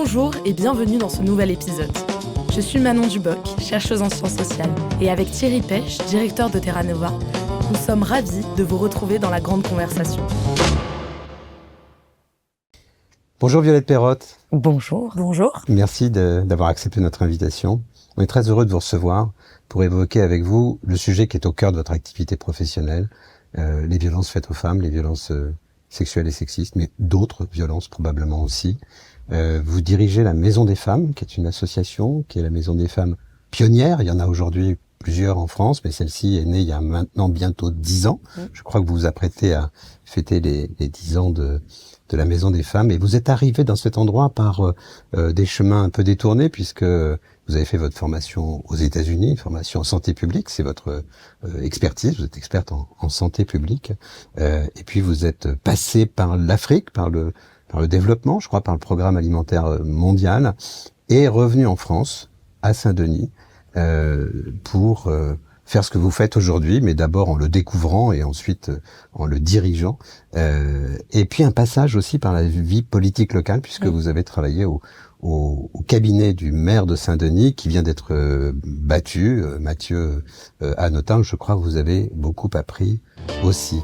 Bonjour et bienvenue dans ce nouvel épisode. Je suis Manon Duboc, chercheuse en sciences sociales, et avec Thierry Pech, directeur de Terra Nova, nous sommes ravis de vous retrouver dans la grande conversation. Bonjour Violette Perrotte. Bonjour. Bonjour. Merci d'avoir accepté notre invitation. On est très heureux de vous recevoir pour évoquer avec vous le sujet qui est au cœur de votre activité professionnelle, les violences faites aux femmes, les violences sexuelles et sexistes, mais d'autres violences probablement aussi. Vous dirigez la Maison des Femmes, qui est une association, qui est la Maison des Femmes pionnière. Il y en a aujourd'hui plusieurs en France, mais celle-ci est née il y a maintenant bientôt 10 ans. Je crois que vous vous apprêtez à fêter les 10 ans de la Maison des Femmes. Et vous êtes arrivé dans cet endroit par des chemins un peu détournés, puisque vous avez fait votre formation aux États-Unis, une formation en santé publique, c'est votre expertise, vous êtes experte en santé publique. Et puis vous êtes passé par l'Afrique, par le développement, je crois, par le programme alimentaire mondial, et revenu en France, à Saint-Denis, pour faire ce que vous faites aujourd'hui, mais d'abord en le découvrant et ensuite en le dirigeant. Et puis un passage aussi par la vie politique locale, puisque vous avez travaillé au cabinet du maire de Saint-Denis, qui vient d'être battu, Mathieu Hanotin. Je crois que vous avez beaucoup appris aussi.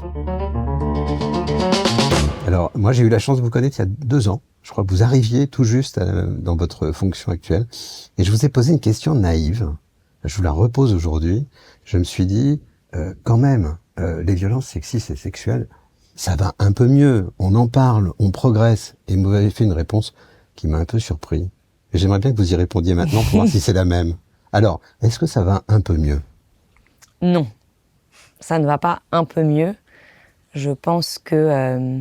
Alors, moi, j'ai eu la chance de vous connaître il y a 2 ans. Je crois que vous arriviez tout juste dans votre fonction actuelle. Et je vous ai posé une question naïve. Je vous la repose aujourd'hui. Je me suis dit, quand même, les violences sexistes et sexuelles, ça va un peu mieux. On en parle, on progresse. Et vous avez fait une réponse qui m'a un peu surpris. Et j'aimerais bien que vous y répondiez maintenant pour voir si c'est la même. Alors, est-ce que ça va un peu mieux ? Non, ça ne va pas un peu mieux. Je pense que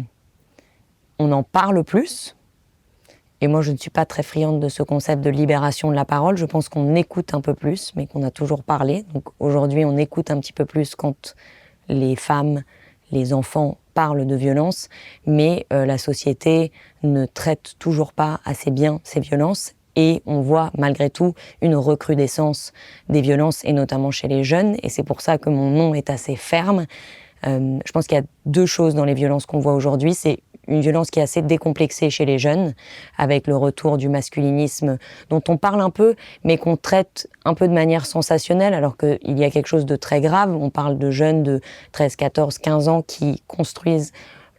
on en parle plus. Et moi, je ne suis pas très friande de ce concept de libération de la parole. Je pense qu'on écoute un peu plus, mais qu'on a toujours parlé. Donc aujourd'hui, on écoute un petit peu plus quand les femmes, les enfants parlent de violence, mais la société ne traite toujours pas assez bien ces violences. Et on voit malgré tout une recrudescence des violences, et notamment chez les jeunes. Et c'est pour ça que mon nom est assez ferme. Je pense qu'il y a 2 choses dans les violences qu'on voit aujourd'hui. C'est une violence qui est assez décomplexée chez les jeunes, avec le retour du masculinisme dont on parle un peu, mais qu'on traite un peu de manière sensationnelle, alors qu'il y a quelque chose de très grave. On parle de jeunes de 13, 14, 15 ans qui construisent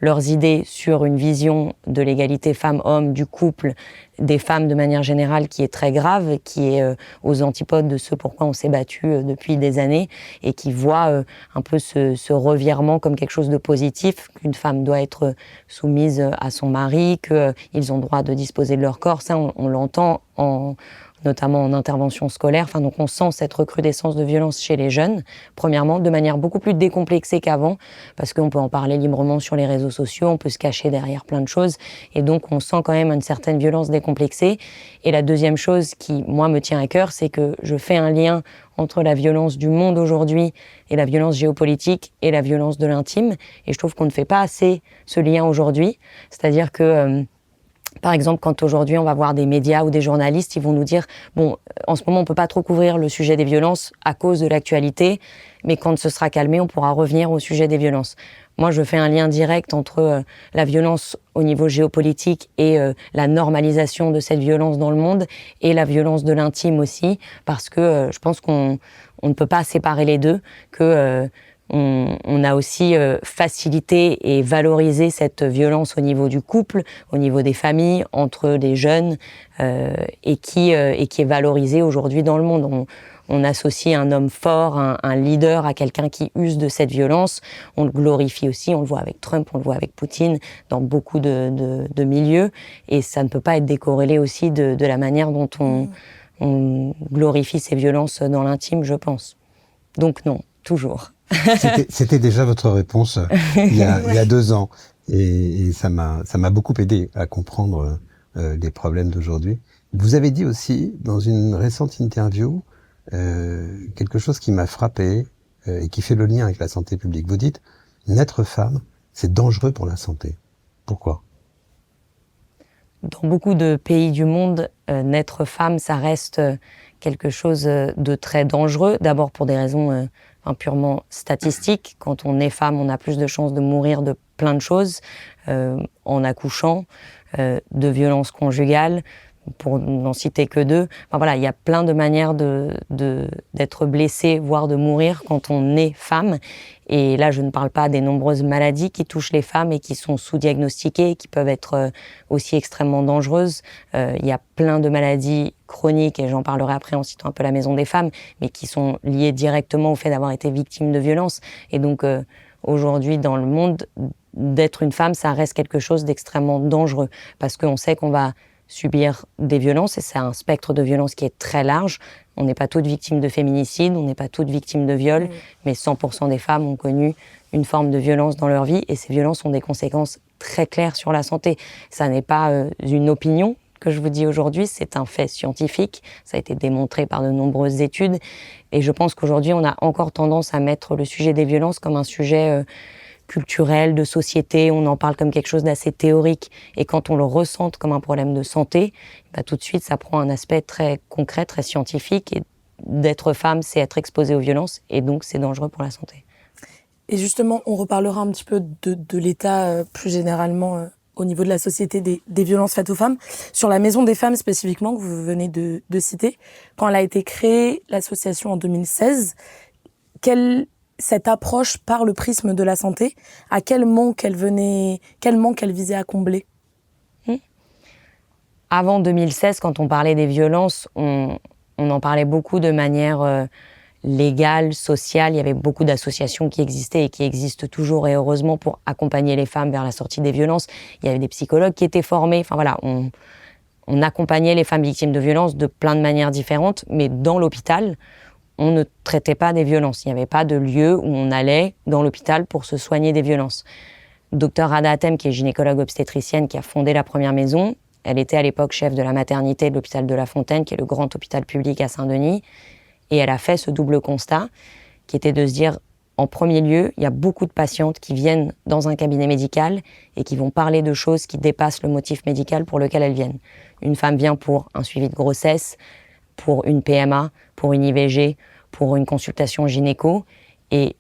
leurs idées sur une vision de l'égalité femmes-hommes, du couple, des femmes de manière générale, qui est très grave, qui est aux antipodes de ce pourquoi on s'est battu depuis des années, et qui voit un peu ce revirement comme quelque chose de positif, qu'une femme doit être soumise à son mari, qu'ils ont droit de disposer de leur corps. Ça, on l'entend notamment en intervention scolaire. Enfin, donc on sent cette recrudescence de violence chez les jeunes, premièrement, de manière beaucoup plus décomplexée qu'avant, parce qu'on peut en parler librement sur les réseaux sociaux, on peut se cacher derrière plein de choses, et donc on sent quand même une certaine violence décomplexée. Et la deuxième chose qui, moi, me tient à cœur, c'est que je fais un lien entre la violence du monde aujourd'hui et la violence géopolitique et la violence de l'intime, et je trouve qu'on ne fait pas assez ce lien aujourd'hui. C'est-à-dire que par exemple, quand aujourd'hui on va voir des médias ou des journalistes, ils vont nous dire « Bon, en ce moment on peut pas trop couvrir le sujet des violences à cause de l'actualité, mais quand ce sera calmé, on pourra revenir au sujet des violences. » Moi, je fais un lien direct entre la violence au niveau géopolitique et la normalisation de cette violence dans le monde, et la violence de l'intime aussi, parce que je pense qu'on ne peut pas séparer les deux, que on a aussi facilité et valorisé cette violence au niveau du couple, au niveau des familles, entre des jeunes, et qui est valorisée aujourd'hui dans le monde. On associe un homme fort, un leader, à quelqu'un qui use de cette violence. On le glorifie aussi, on le voit avec Trump, on le voit avec Poutine, dans beaucoup de milieux. Et ça ne peut pas être décorrélé aussi de la manière dont on glorifie ces violences dans l'intime, je pense. Donc non, toujours. C'était déjà votre réponse il y a 2 ans. Et ça m'a beaucoup aidé à comprendre les problèmes d'aujourd'hui. Vous avez dit aussi, dans une récente interview, quelque chose qui m'a frappé et qui fait le lien avec la santé publique. Vous dites, naître femme, c'est dangereux pour la santé. Pourquoi ? Dans beaucoup de pays du monde, naître femme, ça reste quelque chose de très dangereux. D'abord pour des raisons purement statistiques. Quand on est femme, on a plus de chances de mourir de plein de choses, en accouchant, de violences conjugales, pour n'en citer que 2. Enfin, voilà, il y a plein de manières d'être blessé, voire de mourir quand on est femme. Et là, je ne parle pas des nombreuses maladies qui touchent les femmes et qui sont sous-diagnostiquées, qui peuvent être aussi extrêmement dangereuses. Il y a plein de maladies chroniques, et j'en parlerai après en citant un peu la Maison des femmes, mais qui sont liées directement au fait d'avoir été victime de violences. Et donc, aujourd'hui, dans le monde, d'être une femme, ça reste quelque chose d'extrêmement dangereux, parce qu'on sait qu'on va subir des violences, et c'est un spectre de violence qui est très large. On n'est pas toutes victimes de féminicide, on n'est pas toutes victimes de viol, mais 100% des femmes ont connu une forme de violence dans leur vie, et ces violences ont des conséquences très claires sur la santé. Ça n'est pas une opinion que je vous dis aujourd'hui, c'est un fait scientifique, ça a été démontré par de nombreuses études, et je pense qu'aujourd'hui on a encore tendance à mettre le sujet des violences comme un sujet culturel, de société, on en parle comme quelque chose d'assez théorique, et quand on le ressente comme un problème de santé, bah, tout de suite ça prend un aspect très concret, très scientifique, et d'être femme, c'est être exposée aux violences, et donc c'est dangereux pour la santé. Et justement, on reparlera un petit peu de l'État plus généralement au niveau de la société des violences faites aux femmes. Sur la Maison des femmes spécifiquement, que vous venez de citer, quand elle a été créée, l'association en 2016, cette approche par le prisme de la santé, à quel manque elle visait à combler? Avant 2016, quand on parlait des violences, on en parlait beaucoup de manière légale, sociale. Il y avait beaucoup d'associations qui existaient et qui existent toujours, et heureusement, pour accompagner les femmes vers la sortie des violences. Il y avait des psychologues qui étaient formés. Enfin voilà, on accompagnait les femmes victimes de violences de plein de manières différentes, mais dans l'hôpital, on ne traitait pas des violences. Il n'y avait pas de lieu où on allait dans l'hôpital pour se soigner des violences. Dr Rada Hatem, qui est gynécologue obstétricienne, qui a fondé la première maison, elle était à l'époque chef de la maternité de l'hôpital de La Fontaine, qui est le grand hôpital public à Saint-Denis, et elle a fait ce double constat, qui était de se dire, en premier lieu, il y a beaucoup de patientes qui viennent dans un cabinet médical et qui vont parler de choses qui dépassent le motif médical pour lequel elles viennent. Une femme vient pour un suivi de grossesse, pour une PMA, pour une IVG, pour une consultation gynéco. Et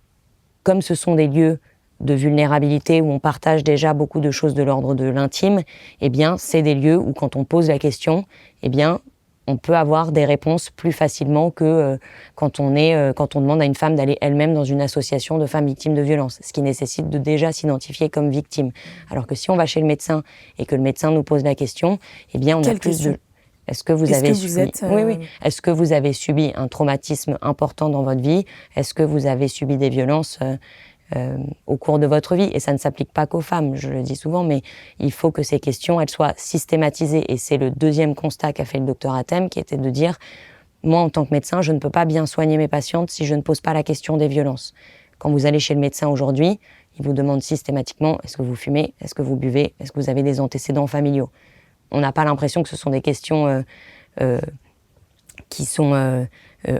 comme ce sont des lieux de vulnérabilité où on partage déjà beaucoup de choses de l'ordre de l'intime, eh bien, c'est des lieux où quand on pose la question, eh bien, on peut avoir des réponses plus facilement que quand on demande à une femme d'aller elle-même dans une association de femmes victimes de violences, ce qui nécessite de déjà s'identifier comme victime. Alors que si on va chez le médecin et que le médecin nous pose la question, eh bien, on a plus de... Est-ce que vous avez subi... Oui. Est-ce que vous avez subi un traumatisme important dans votre vie? Est-ce que vous avez subi des violences au cours de votre vie? Et ça ne s'applique pas qu'aux femmes, je le dis souvent, mais il faut que ces questions elles soient systématisées. Et c'est le deuxième constat qu'a fait le docteur Hatem, qui était de dire, moi en tant que médecin, je ne peux pas bien soigner mes patientes si je ne pose pas la question des violences. Quand vous allez chez le médecin aujourd'hui, il vous demande systématiquement, est-ce que vous fumez? Est-ce que vous buvez? Est-ce que vous avez des antécédents familiaux? On n'a pas l'impression que ce sont des questions qui sont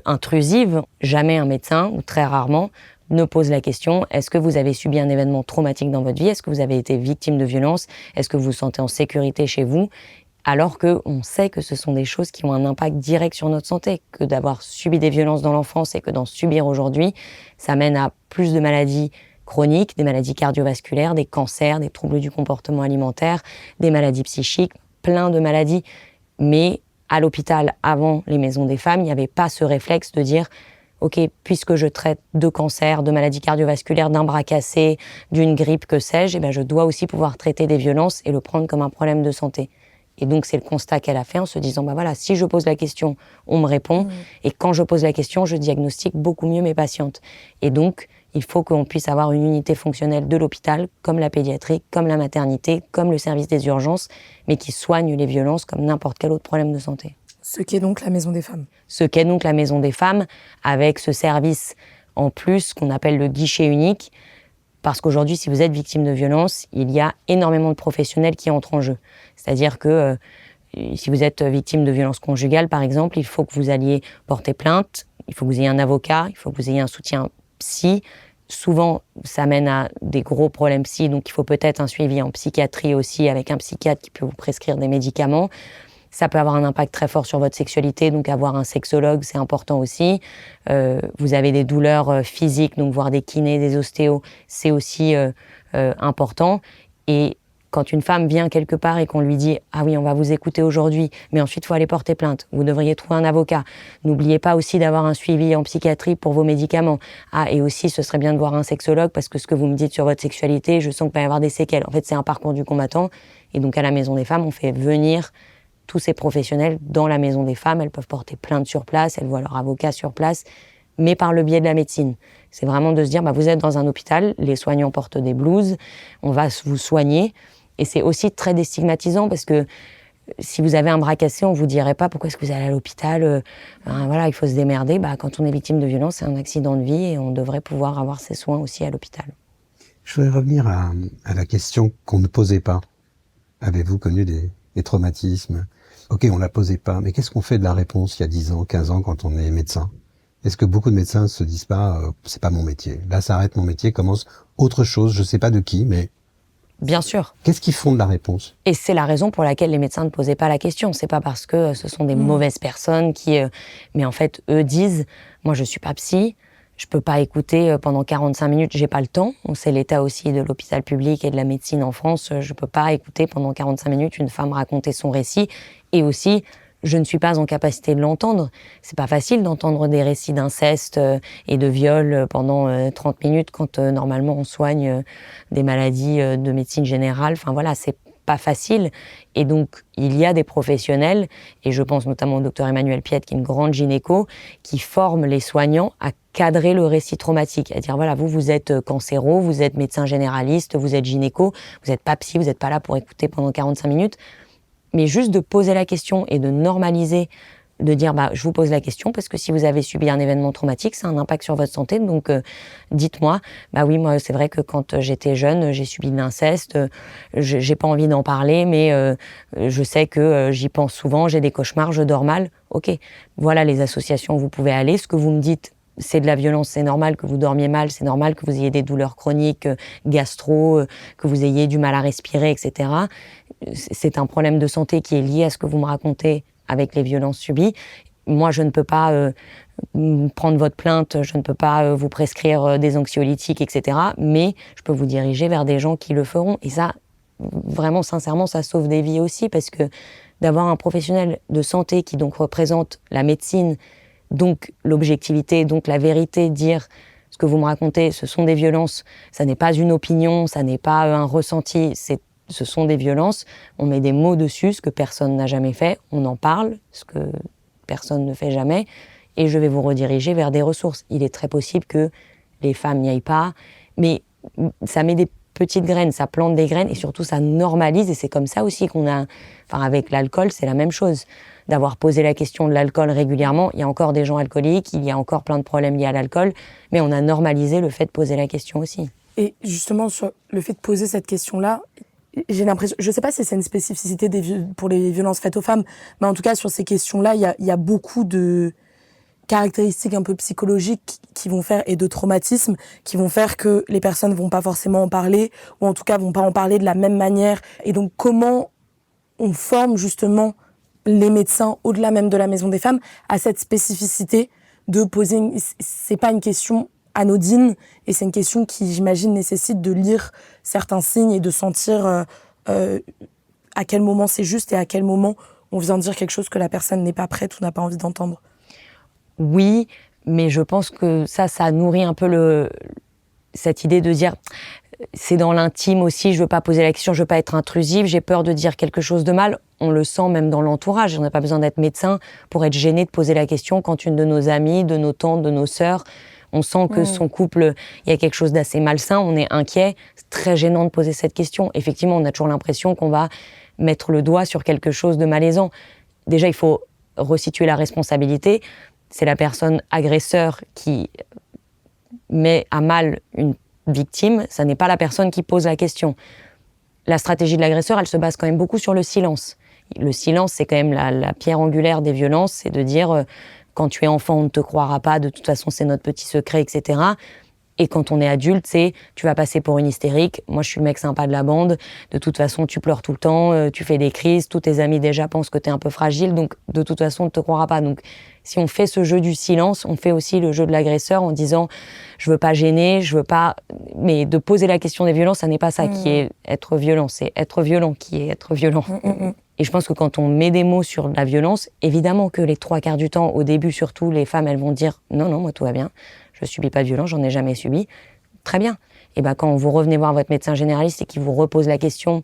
intrusives. Jamais un médecin, ou très rarement, ne pose la question, est-ce que vous avez subi un événement traumatique dans votre vie? Est-ce que vous avez été victime de violence? Est-ce que vous vous sentez en sécurité chez vous? Alors qu'on sait que ce sont des choses qui ont un impact direct sur notre santé, que d'avoir subi des violences dans l'enfance et que d'en subir aujourd'hui, ça mène à plus de maladies chroniques, des maladies cardiovasculaires, des cancers, des troubles du comportement alimentaire, des maladies psychiques, plein de maladies. Mais à l'hôpital, avant les maisons des femmes, il n'y avait pas ce réflexe de dire ok, puisque je traite de cancer, de maladies cardiovasculaires, d'un bras cassé, d'une grippe, que sais-je, eh bien, je dois aussi pouvoir traiter des violences et le prendre comme un problème de santé. Et donc, c'est le constat qu'elle a fait en se disant, bah voilà, si je pose la question, on me répond. Et quand je pose la question, je diagnostique beaucoup mieux mes patientes. Et donc, il faut qu'on puisse avoir une unité fonctionnelle de l'hôpital, comme la pédiatrie, comme la maternité, comme le service des urgences, mais qui soigne les violences comme n'importe quel autre problème de santé. Ce qu'est donc la Maison des femmes. Ce qu'est donc la Maison des femmes, avec ce service en plus qu'on appelle le guichet unique, parce qu'aujourd'hui, si vous êtes victime de violence, il y a énormément de professionnels qui entrent en jeu. C'est-à-dire que si vous êtes victime de violence conjugale, par exemple, il faut que vous alliez porter plainte, il faut que vous ayez un avocat, il faut que vous ayez un soutien psy. Souvent, ça mène à des gros problèmes psy, donc il faut peut-être un suivi en psychiatrie aussi, avec un psychiatre qui peut vous prescrire des médicaments. Ça peut avoir un impact très fort sur votre sexualité, donc avoir un sexologue, c'est important aussi. Vous avez des douleurs physiques, donc voir des kinés, des ostéos, c'est aussi important. Et Quand une femme vient quelque part et qu'on lui dit « Ah oui, on va vous écouter aujourd'hui, mais ensuite, il faut aller porter plainte. Vous devriez trouver un avocat. N'oubliez pas aussi d'avoir un suivi en psychiatrie pour vos médicaments. Ah, et aussi, ce serait bien de voir un sexologue parce que ce que vous me dites sur votre sexualité, je sens qu'il va y avoir des séquelles. » En fait, c'est un parcours du combattant. Et donc, à la Maison des Femmes, on fait venir tous ces professionnels dans la Maison des Femmes. Elles peuvent porter plainte sur place, elles voient leur avocat sur place, mais par le biais de la médecine. C'est vraiment de se dire, vous êtes dans un hôpital, les soignants portent des blouses, on va vous soigner. Et c'est aussi très déstigmatisant parce que si vous avez un bras cassé, on vous dirait pas pourquoi est-ce que vous allez à l'hôpital, voilà, il faut se démerder. Quand on est victime de violence, c'est un accident de vie et on devrait pouvoir avoir ses soins aussi à l'hôpital. Je voudrais revenir à la question qu'on ne posait pas. Avez-vous connu des traumatismes? Ok, on la posait pas, mais qu'est-ce qu'on fait de la réponse il y a 10 ans, 15 ans quand on est médecin? Est-ce que beaucoup de médecins se disent pas, c'est pas mon métier, là ça arrête mon métier, commence autre chose, je sais pas de qui, mais... Bien sûr. Qu'est-ce qui fonde la réponse? Et c'est la raison pour laquelle les médecins ne posaient pas la question. C'est pas parce que ce sont des mauvaises personnes qui... Mais en fait, eux disent, moi je suis pas psy, je peux pas écouter pendant 45 minutes, j'ai pas le temps. C'est l'état aussi de l'hôpital public et de la médecine en France. Je peux pas écouter pendant 45 minutes une femme raconter son récit. Et aussi, je ne suis pas en capacité de l'entendre. C'est pas facile d'entendre des récits d'inceste et de viol pendant 30 minutes quand normalement on soigne des maladies de médecine générale. Enfin voilà, c'est pas facile. Et donc, il y a des professionnels, et je pense notamment au docteur Emmanuel Piette, qui est une grande gynéco, qui forme les soignants à cadrer le récit traumatique, à dire voilà, vous êtes cancéro, vous êtes médecin généraliste, vous êtes gynéco, vous n'êtes pas psy, vous n'êtes pas là pour écouter pendant 45 minutes. Mais juste de poser la question et de normaliser, de dire je vous pose la question parce que si vous avez subi un événement traumatique, ça a un impact sur votre santé. Donc dites-moi, oui, moi c'est vrai que quand j'étais jeune, j'ai subi de l'inceste, j'ai pas envie d'en parler, mais je sais que j'y pense souvent, j'ai des cauchemars, je dors mal. Ok, voilà les associations où vous pouvez aller. Ce que vous me dites, c'est de la violence, c'est normal que vous dormiez mal, c'est normal que vous ayez des douleurs chroniques, gastro, que vous ayez du mal à respirer, etc. C'est un problème de santé qui est lié à ce que vous me racontez avec les violences subies. Moi, je ne peux pas prendre votre plainte, je ne peux pas vous prescrire des anxiolytiques, etc. Mais je peux vous diriger vers des gens qui le feront. Et ça, vraiment, sincèrement, ça sauve des vies aussi parce que d'avoir un professionnel de santé qui donc représente la médecine, donc l'objectivité, donc la vérité, dire ce que vous me racontez, ce sont des violences, ça n'est pas une opinion, ça n'est pas un ressenti, ce sont des violences, on met des mots dessus, ce que personne n'a jamais fait, on en parle, ce que personne ne fait jamais, et je vais vous rediriger vers des ressources. Il est très possible que les femmes n'y aillent pas, mais ça met des petites graines, ça plante des graines, et surtout ça normalise, et c'est comme ça aussi qu'on a... Enfin, avec l'alcool, c'est la même chose. D'avoir posé la question de l'alcool régulièrement, il y a encore des gens alcooliques, il y a encore plein de problèmes liés à l'alcool, mais on a normalisé le fait de poser la question aussi. Et justement, sur le fait de poser cette question-là, j'ai l'impression, je sais pas si c'est une spécificité pour les violences faites aux femmes, mais en tout cas, sur ces questions-là, il y a beaucoup de caractéristiques un peu psychologiques qui vont faire, et de traumatismes, qui vont faire que les personnes vont pas forcément en parler, ou en tout cas vont pas en parler de la même manière. Et donc, comment on forme justement les médecins, au-delà même de la Maison des Femmes, à cette spécificité de poser, c'est pas une question anodine, et c'est une question qui, j'imagine, nécessite de lire certains signes et de sentir à quel moment c'est juste et à quel moment on vient dire quelque chose que la personne n'est pas prête ou n'a pas envie d'entendre. Oui, mais je pense que ça nourrit un peu cette idée de dire c'est dans l'intime aussi, je veux pas poser la question, je veux pas être intrusive, j'ai peur de dire quelque chose de mal. On le sent même dans l'entourage, on n'a pas besoin d'être médecin pour être gêné de poser la question quand une de nos amies, de nos tantes, de nos sœurs, on sent que son couple, il y a quelque chose d'assez malsain, on est inquiet, c'est très gênant de poser cette question. Effectivement, on a toujours l'impression qu'on va mettre le doigt sur quelque chose de malaisant. Déjà, il faut resituer la responsabilité. C'est la personne agresseur qui met à mal une victime, ça n'est pas la personne qui pose la question. La stratégie de l'agresseur, elle se base quand même beaucoup sur le silence. Le silence, c'est quand même la pierre angulaire des violences, c'est de dire quand tu es enfant, on ne te croira pas, de toute façon, c'est notre petit secret, etc. Et quand on est adulte, c'est tu vas passer pour une hystérique. Moi, je suis le mec sympa de la bande. De toute façon, tu pleures tout le temps, tu fais des crises. Tous tes amis déjà pensent que tu es un peu fragile. Donc, de toute façon, on ne te croira pas. Donc, si on fait ce jeu du silence, on fait aussi le jeu de l'agresseur en disant je veux pas gêner, je veux pas. Mais de poser la question des violences, ça n'est pas ça qui est être violent. C'est être violent qui est être violent. Et je pense que quand on met des mots sur la violence, évidemment que les 3/4 du temps, au début surtout, les femmes, elles vont dire non, moi tout va bien. Je subis pas de violence, j'en ai jamais subi. Très bien. Et ben quand vous revenez voir votre médecin généraliste et qu'il vous repose la question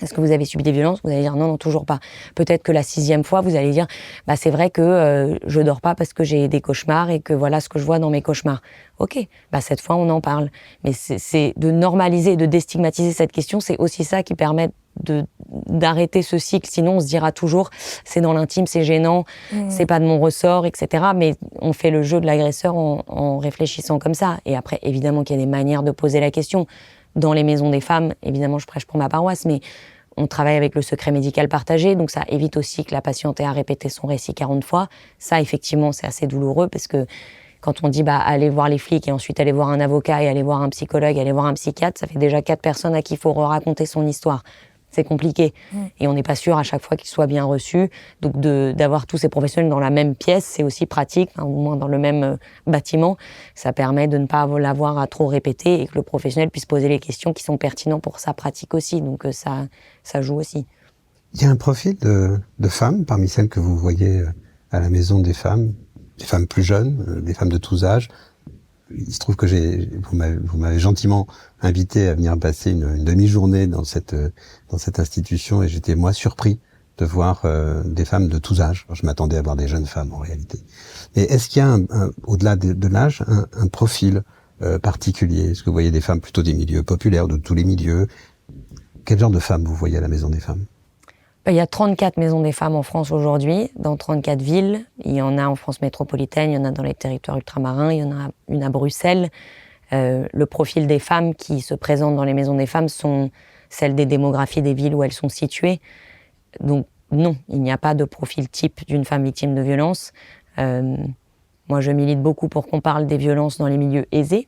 est-ce que vous avez subi des violences, vous allez dire non, toujours pas. Peut-être que la 6e fois, vous allez dire c'est vrai que je dors pas parce que j'ai des cauchemars et que voilà ce que je vois dans mes cauchemars. Ok, cette fois on en parle. Mais c'est de normaliser, de déstigmatiser cette question, c'est aussi ça qui permet d'arrêter ce cycle. Sinon on se dira toujours c'est dans l'intime, c'est gênant, c'est pas de mon ressort, etc. Mais on fait le jeu de l'agresseur en réfléchissant comme ça. Et après évidemment qu'il y a des manières de poser la question. Dans les maisons des femmes, évidemment je prêche pour ma paroisse, mais on travaille avec le secret médical partagé, donc ça évite aussi que la patiente ait à répéter son récit 40 fois. Ça effectivement c'est assez douloureux parce que quand on dit allez voir les flics et ensuite aller voir un avocat et aller voir un psychologue, aller voir un psychiatre, ça fait déjà 4 personnes à qui il faut raconter son histoire. C'est compliqué. Et on n'est pas sûr à chaque fois qu'il soit bien reçu. Donc d'avoir tous ces professionnels dans la même pièce, c'est aussi pratique, au moins dans le même bâtiment. Ça permet de ne pas l'avoir à trop répéter et que le professionnel puisse poser les questions qui sont pertinentes pour sa pratique aussi. Donc ça joue aussi. Il y a un profil de femmes parmi celles que vous voyez à la maison des femmes plus jeunes, des femmes de tous âges. Il se trouve que vous m'avez gentiment invité à venir passer une demi-journée dans cette institution et j'étais moi surpris de voir des femmes de tous âges. Alors, je m'attendais à voir des jeunes femmes en réalité. Mais est-ce qu'il y a au-delà de l'âge un profil particulier? Est-ce que vous voyez des femmes plutôt des milieux populaires, de tous les milieux? Quel genre de femmes vous voyez à la Maison des Femmes? Il y a 34 maisons des femmes en France aujourd'hui, dans 34 villes. Il y en a en France métropolitaine, il y en a dans les territoires ultramarins, il y en a une à Bruxelles. Le profil des femmes qui se présentent dans les maisons des femmes sont celles des démographies des villes où elles sont situées. Donc non, il n'y a pas de profil type d'une femme victime de violence. Moi, je milite beaucoup pour qu'on parle des violences dans les milieux aisés,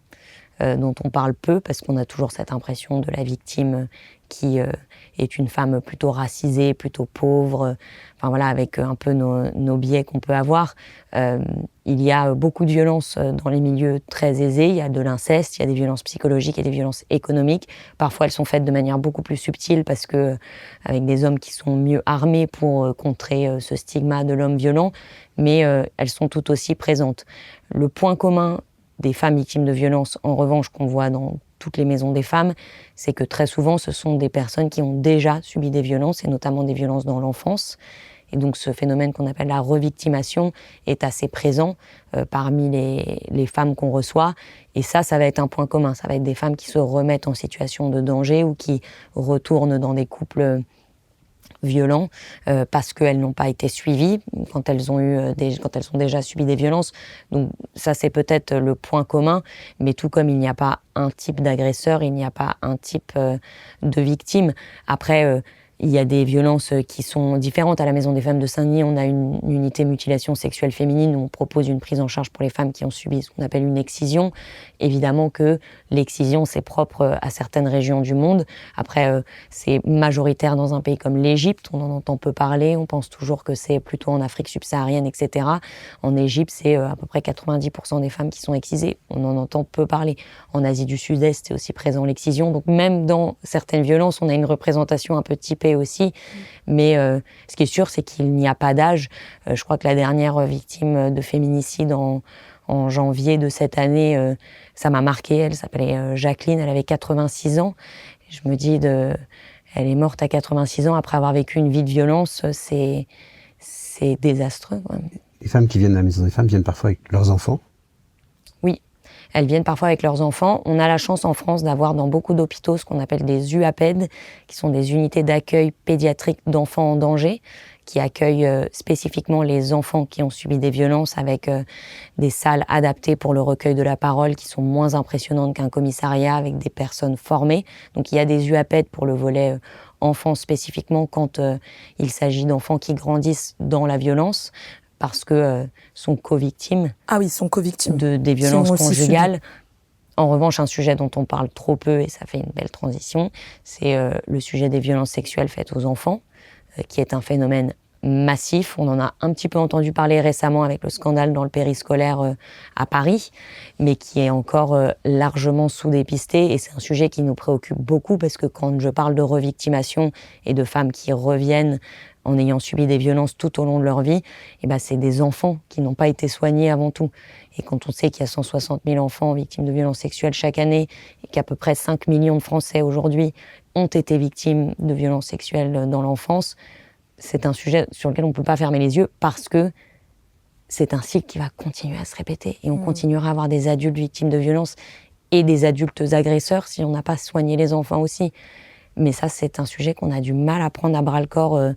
dont on parle peu, parce qu'on a toujours cette impression de la victime qui est une femme plutôt racisée, plutôt pauvre, enfin voilà, avec un peu nos biais qu'on peut avoir. Il y a beaucoup de violences dans les milieux très aisés, il y a de l'inceste, il y a des violences psychologiques et des violences économiques. Parfois, elles sont faites de manière beaucoup plus subtile parce que avec des hommes qui sont mieux armés pour contrer ce stigma de l'homme violent, mais elles sont tout aussi présentes. Le point commun des femmes victimes de violences, en revanche, qu'on voit dans toutes les maisons des femmes, c'est que très souvent, ce sont des personnes qui ont déjà subi des violences, et notamment des violences dans l'enfance. Et donc, ce phénomène qu'on appelle la revictimation est assez présent parmi les femmes qu'on reçoit. Et ça va être un point commun. Ça va être des femmes qui se remettent en situation de danger ou qui retournent dans des couples violents parce qu'elles n'ont pas été suivies quand elles ont déjà subi des violences. Donc ça, c'est peut-être le point commun, mais tout comme il n'y a pas un type d'agresseur, il n'y a pas un type de victime. Après, il y a des violences qui sont différentes. À la Maison des Femmes de Saint-Denis, on a une unité mutilation sexuelle féminine où on propose une prise en charge pour les femmes qui ont subi ce qu'on appelle une excision. Évidemment que l'excision, c'est propre à certaines régions du monde. Après, c'est majoritaire dans un pays comme l'Égypte. On en entend peu parler. On pense toujours que c'est plutôt en Afrique subsaharienne, etc. En Égypte, c'est à peu près 90% des femmes qui sont excisées. On en entend peu parler. En Asie du Sud-Est, c'est aussi présent l'excision. Donc même dans certaines violences, on a une représentation un peu typée aussi, mais ce qui est sûr, c'est qu'il n'y a pas d'âge. Je crois que la dernière victime de féminicide en janvier de cette année, ça m'a marqué. Elle s'appelait Jacqueline, elle avait 86 ans. Je me dis, elle est morte à 86 ans après avoir vécu une vie de violence, c'est désastreux. Ouais. Les femmes qui viennent à la Maison des Femmes viennent parfois avec leurs enfants? Oui. Elles viennent parfois avec leurs enfants. On a la chance en France d'avoir dans beaucoup d'hôpitaux ce qu'on appelle des UAPED, qui sont des unités d'accueil pédiatrique d'enfants en danger, qui accueillent spécifiquement les enfants qui ont subi des violences avec des salles adaptées pour le recueil de la parole qui sont moins impressionnantes qu'un commissariat avec des personnes formées. Donc il y a des UAPED pour le volet enfants spécifiquement quand il s'agit d'enfants qui grandissent dans la violence, parce que sont co-victimes. Ah oui, sont co-victimes. Des violences conjugales. En revanche, un sujet dont on parle trop peu, et ça fait une belle transition, c'est le sujet des violences sexuelles faites aux enfants, qui est un phénomène massif. On en a un petit peu entendu parler récemment avec le scandale dans le périscolaire à Paris, mais qui est encore largement sous-dépisté. Et c'est un sujet qui nous préoccupe beaucoup parce que quand je parle de revictimation et de femmes qui reviennent en ayant subi des violences tout au long de leur vie, eh ben c'est des enfants qui n'ont pas été soignés avant tout. Et quand on sait qu'il y a 160 000 enfants victimes de violences sexuelles chaque année et qu'à peu près 5 millions de Français aujourd'hui ont été victimes de violences sexuelles dans l'enfance, c'est un sujet sur lequel on ne peut pas fermer les yeux parce que c'est un cycle qui va continuer à se répéter. Et on continuera à avoir des adultes victimes de violences et des adultes agresseurs si on n'a pas soigné les enfants aussi. Mais ça, c'est un sujet qu'on a du mal à prendre à bras-le-corps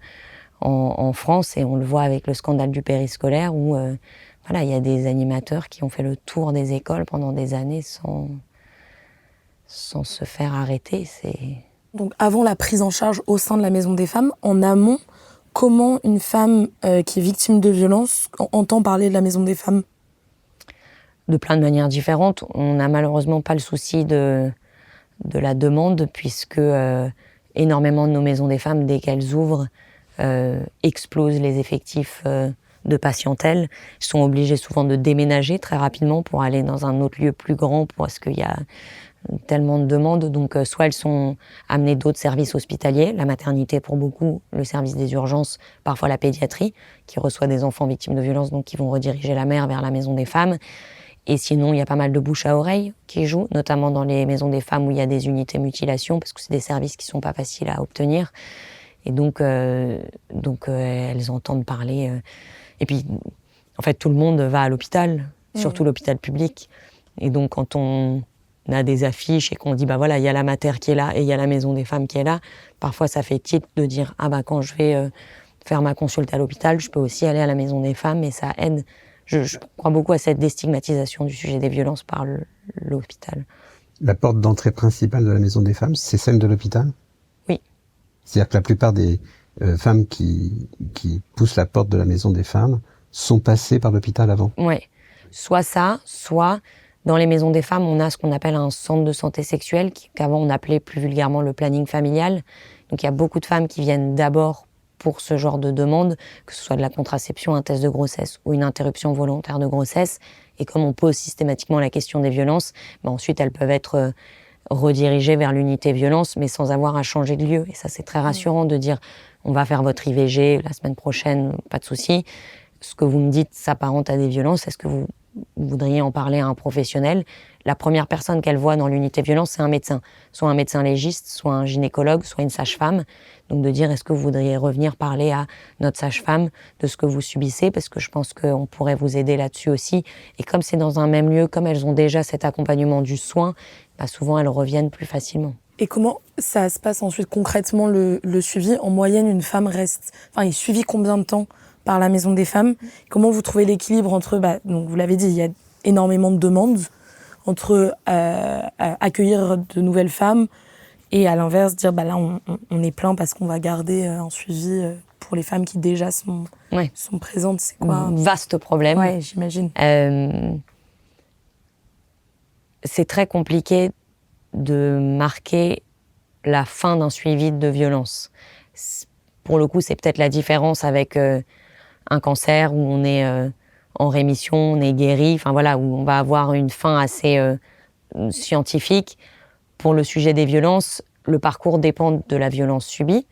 en France. Et on le voit avec le scandale du périscolaire où voilà, il y a des animateurs qui ont fait le tour des écoles pendant des années sans se faire arrêter. Donc avant la prise en charge au sein de la Maison des Femmes, en amont, comment une femme qui est victime de violence entend parler de la Maison des Femmes ? De plein de manières différentes. On n'a malheureusement pas le souci de la demande, puisque énormément de nos maisons des femmes, dès qu'elles ouvrent, explosent les effectifs de patientèle. Ils sont obligés souvent de déménager très rapidement pour aller dans un autre lieu plus grand, parce qu'il y a tellement de demandes. Donc soit elles sont amenées d'autres services hospitaliers, la maternité pour beaucoup, le service des urgences, parfois la pédiatrie, qui reçoit des enfants victimes de violences, donc qui vont rediriger la mère vers la Maison des Femmes. Et sinon, il y a pas mal de bouche à oreille qui jouent, notamment dans les maisons des femmes où il y a des unités mutilation, parce que c'est des services qui sont pas faciles à obtenir. Et donc elles entendent parler. Et puis, en fait, tout le monde va à l'hôpital, surtout l'hôpital public. Et donc, quand on a des affiches et qu'on dit, bah voilà, il y a la mater qui est là et il y a la maison des femmes qui est là, parfois ça fait titre de dire, ah bah quand je vais faire ma consulte à l'hôpital, je peux aussi aller à la maison des femmes, et ça aide. Je crois beaucoup à cette déstigmatisation du sujet des violences par l'hôpital. La porte d'entrée principale de la Maison des Femmes, c'est celle de l'hôpital ? Oui. C'est-à-dire que la plupart des femmes qui poussent la porte de la Maison des Femmes sont passées par l'hôpital avant ? Oui. Soit ça, soit dans les maisons des femmes, on a ce qu'on appelle un centre de santé sexuelle, qu'avant on appelait plus vulgairement le planning familial. Donc il y a beaucoup de femmes qui viennent d'abord pour ce genre de demande, que ce soit de la contraception, un test de grossesse ou une interruption volontaire de grossesse. Et comme on pose systématiquement la question des violences, ensuite elles peuvent être redirigées vers l'unité violence, mais sans avoir à changer de lieu. Et ça, c'est très rassurant de dire, on va faire votre IVG la semaine prochaine, pas de souci. Ce que vous me dites s'apparente à des violences, est-ce que vous voudriez en parler à un professionnel ? La première personne qu'elle voit dans l'unité violence, c'est un médecin. Soit un médecin légiste, soit un gynécologue, soit une sage-femme. Donc de dire, est-ce que vous voudriez revenir parler à notre sage-femme de ce que vous subissez ? Parce que je pense qu'on pourrait vous aider là-dessus aussi. Et comme c'est dans un même lieu, comme elles ont déjà cet accompagnement du soin, souvent elles reviennent plus facilement. Et comment ça se passe ensuite concrètement le suivi ? En moyenne, une femme reste... est suivie combien de temps par la Maison des Femmes ? Comment vous trouvez l'équilibre entre... donc vous l'avez dit, il y a énormément de demandes entre accueillir de nouvelles femmes et à l'inverse dire là on est plein parce qu'on va garder un suivi pour les femmes qui déjà sont présentes. C'est quoi ? Vaste problème. Ouais, j'imagine. C'est très compliqué de marquer la fin d'un suivi de violence. Pour le coup, c'est peut-être la différence avec un cancer où on est en rémission, on est guéri, où on va avoir une fin assez scientifique. Pour le sujet des violences, le parcours dépend de la violence subie.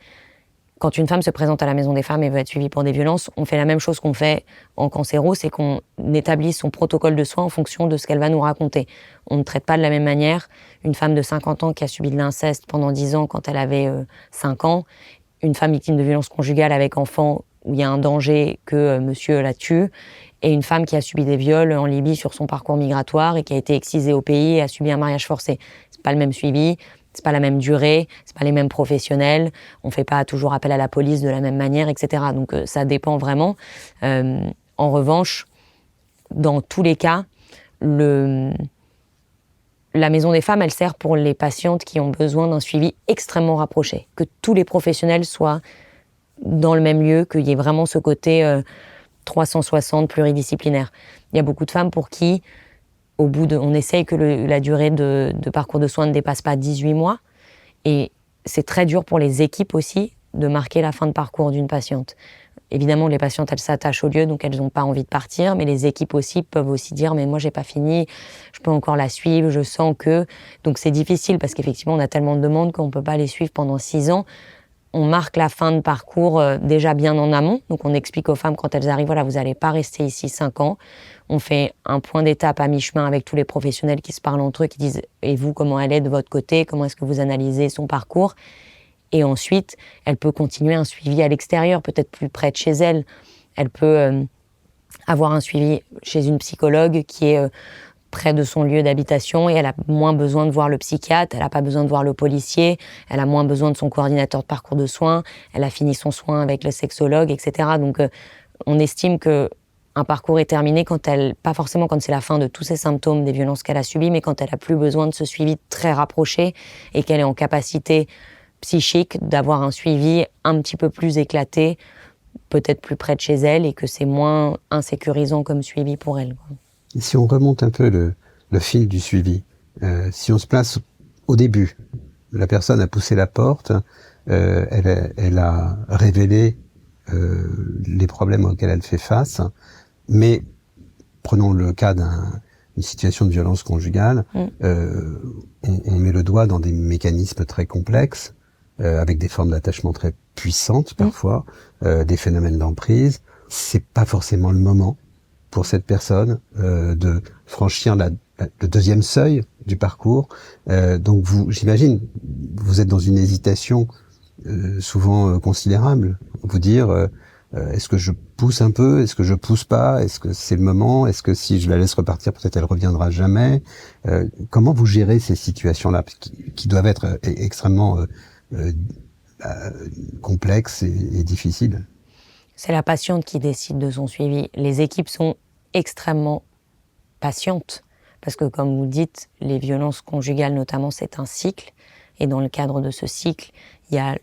Quand une femme se présente à la Maison des Femmes et veut être suivie pour des violences, on fait la même chose qu'on fait en cancéro, c'est qu'on établit son protocole de soins en fonction de ce qu'elle va nous raconter. On ne traite pas de la même manière une femme de 50 ans qui a subi de l'inceste pendant 10 ans quand elle avait 5 ans, une femme victime de violences conjugales avec enfant où il y a un danger que monsieur la tue, et une femme qui a subi des viols en Libye sur son parcours migratoire et qui a été excisée au pays et a subi un mariage forcé. C'est pas le même suivi, c'est pas la même durée, c'est pas les mêmes professionnels, on fait pas toujours appel à la police de la même manière, etc. Donc ça dépend vraiment. En revanche, dans tous les cas, la Maison des Femmes, elle sert pour les patientes qui ont besoin d'un suivi extrêmement rapproché, que tous les professionnels soient dans le même lieu, qu'il y ait vraiment ce côté 360 pluridisciplinaire. Il y a beaucoup de femmes pour qui on essaye que la durée de parcours de soins ne dépasse pas 18 mois. Et c'est très dur pour les équipes aussi de marquer la fin de parcours d'une patiente. Évidemment, les patientes, elles s'attachent au lieu, donc elles n'ont pas envie de partir, mais les équipes aussi peuvent aussi dire « mais moi, j'ai pas fini, je peux encore la suivre, je sens que… » Donc c'est difficile parce qu'effectivement, on a tellement de demandes qu'on peut pas les suivre pendant 6 ans. On marque la fin de parcours déjà bien en amont, donc on explique aux femmes quand elles arrivent « voilà, vous n'allez pas rester ici 5 ans ». On fait un point d'étape à mi-chemin avec tous les professionnels qui se parlent entre eux, qui disent « et vous, comment elle est de votre côté, comment est-ce que vous analysez son parcours ?» Et ensuite, elle peut continuer un suivi à l'extérieur, peut-être plus près de chez elle. Elle peut avoir un suivi chez une psychologue qui est près de son lieu d'habitation et elle a moins besoin de voir le psychiatre, elle n'a pas besoin de voir le policier, elle a moins besoin de son coordinateur de parcours de soins, elle a fini son soin avec le sexologue, etc. Donc, on estime que un parcours est terminé pas forcément quand c'est la fin de tous ces symptômes des violences qu'elle a subies, mais quand elle a plus besoin de ce suivi très rapproché et qu'elle est en capacité psychique d'avoir un suivi un petit peu plus éclaté, peut-être plus près de chez elle, et que c'est moins insécurisant comme suivi pour elle, quoi. Et si on remonte un peu le fil du suivi, si on se place au début, la personne a poussé la porte, elle a révélé les problèmes auxquels elle fait face, mais prenons le cas d'une situation de violence conjugale, on met le doigt dans des mécanismes très complexes, avec des formes d'attachement très puissantes parfois, des phénomènes d'emprise. C'est pas forcément le moment pour cette personne de franchir le deuxième seuil du parcours. Donc j'imagine, vous êtes dans une hésitation souvent considérable. Vous dire, est-ce que je pousse un peu, est-ce que je pousse pas, est-ce que c'est le moment, est-ce que si je la laisse repartir, peut-être elle reviendra jamais. Comment vous gérez ces situations-là, qui doivent être extrêmement complexes et difficiles? C'est la patiente qui décide de son suivi. Les équipes sont extrêmement patientes parce que, comme vous dites, les violences conjugales notamment, c'est un cycle. Et dans le cadre de ce cycle, il y a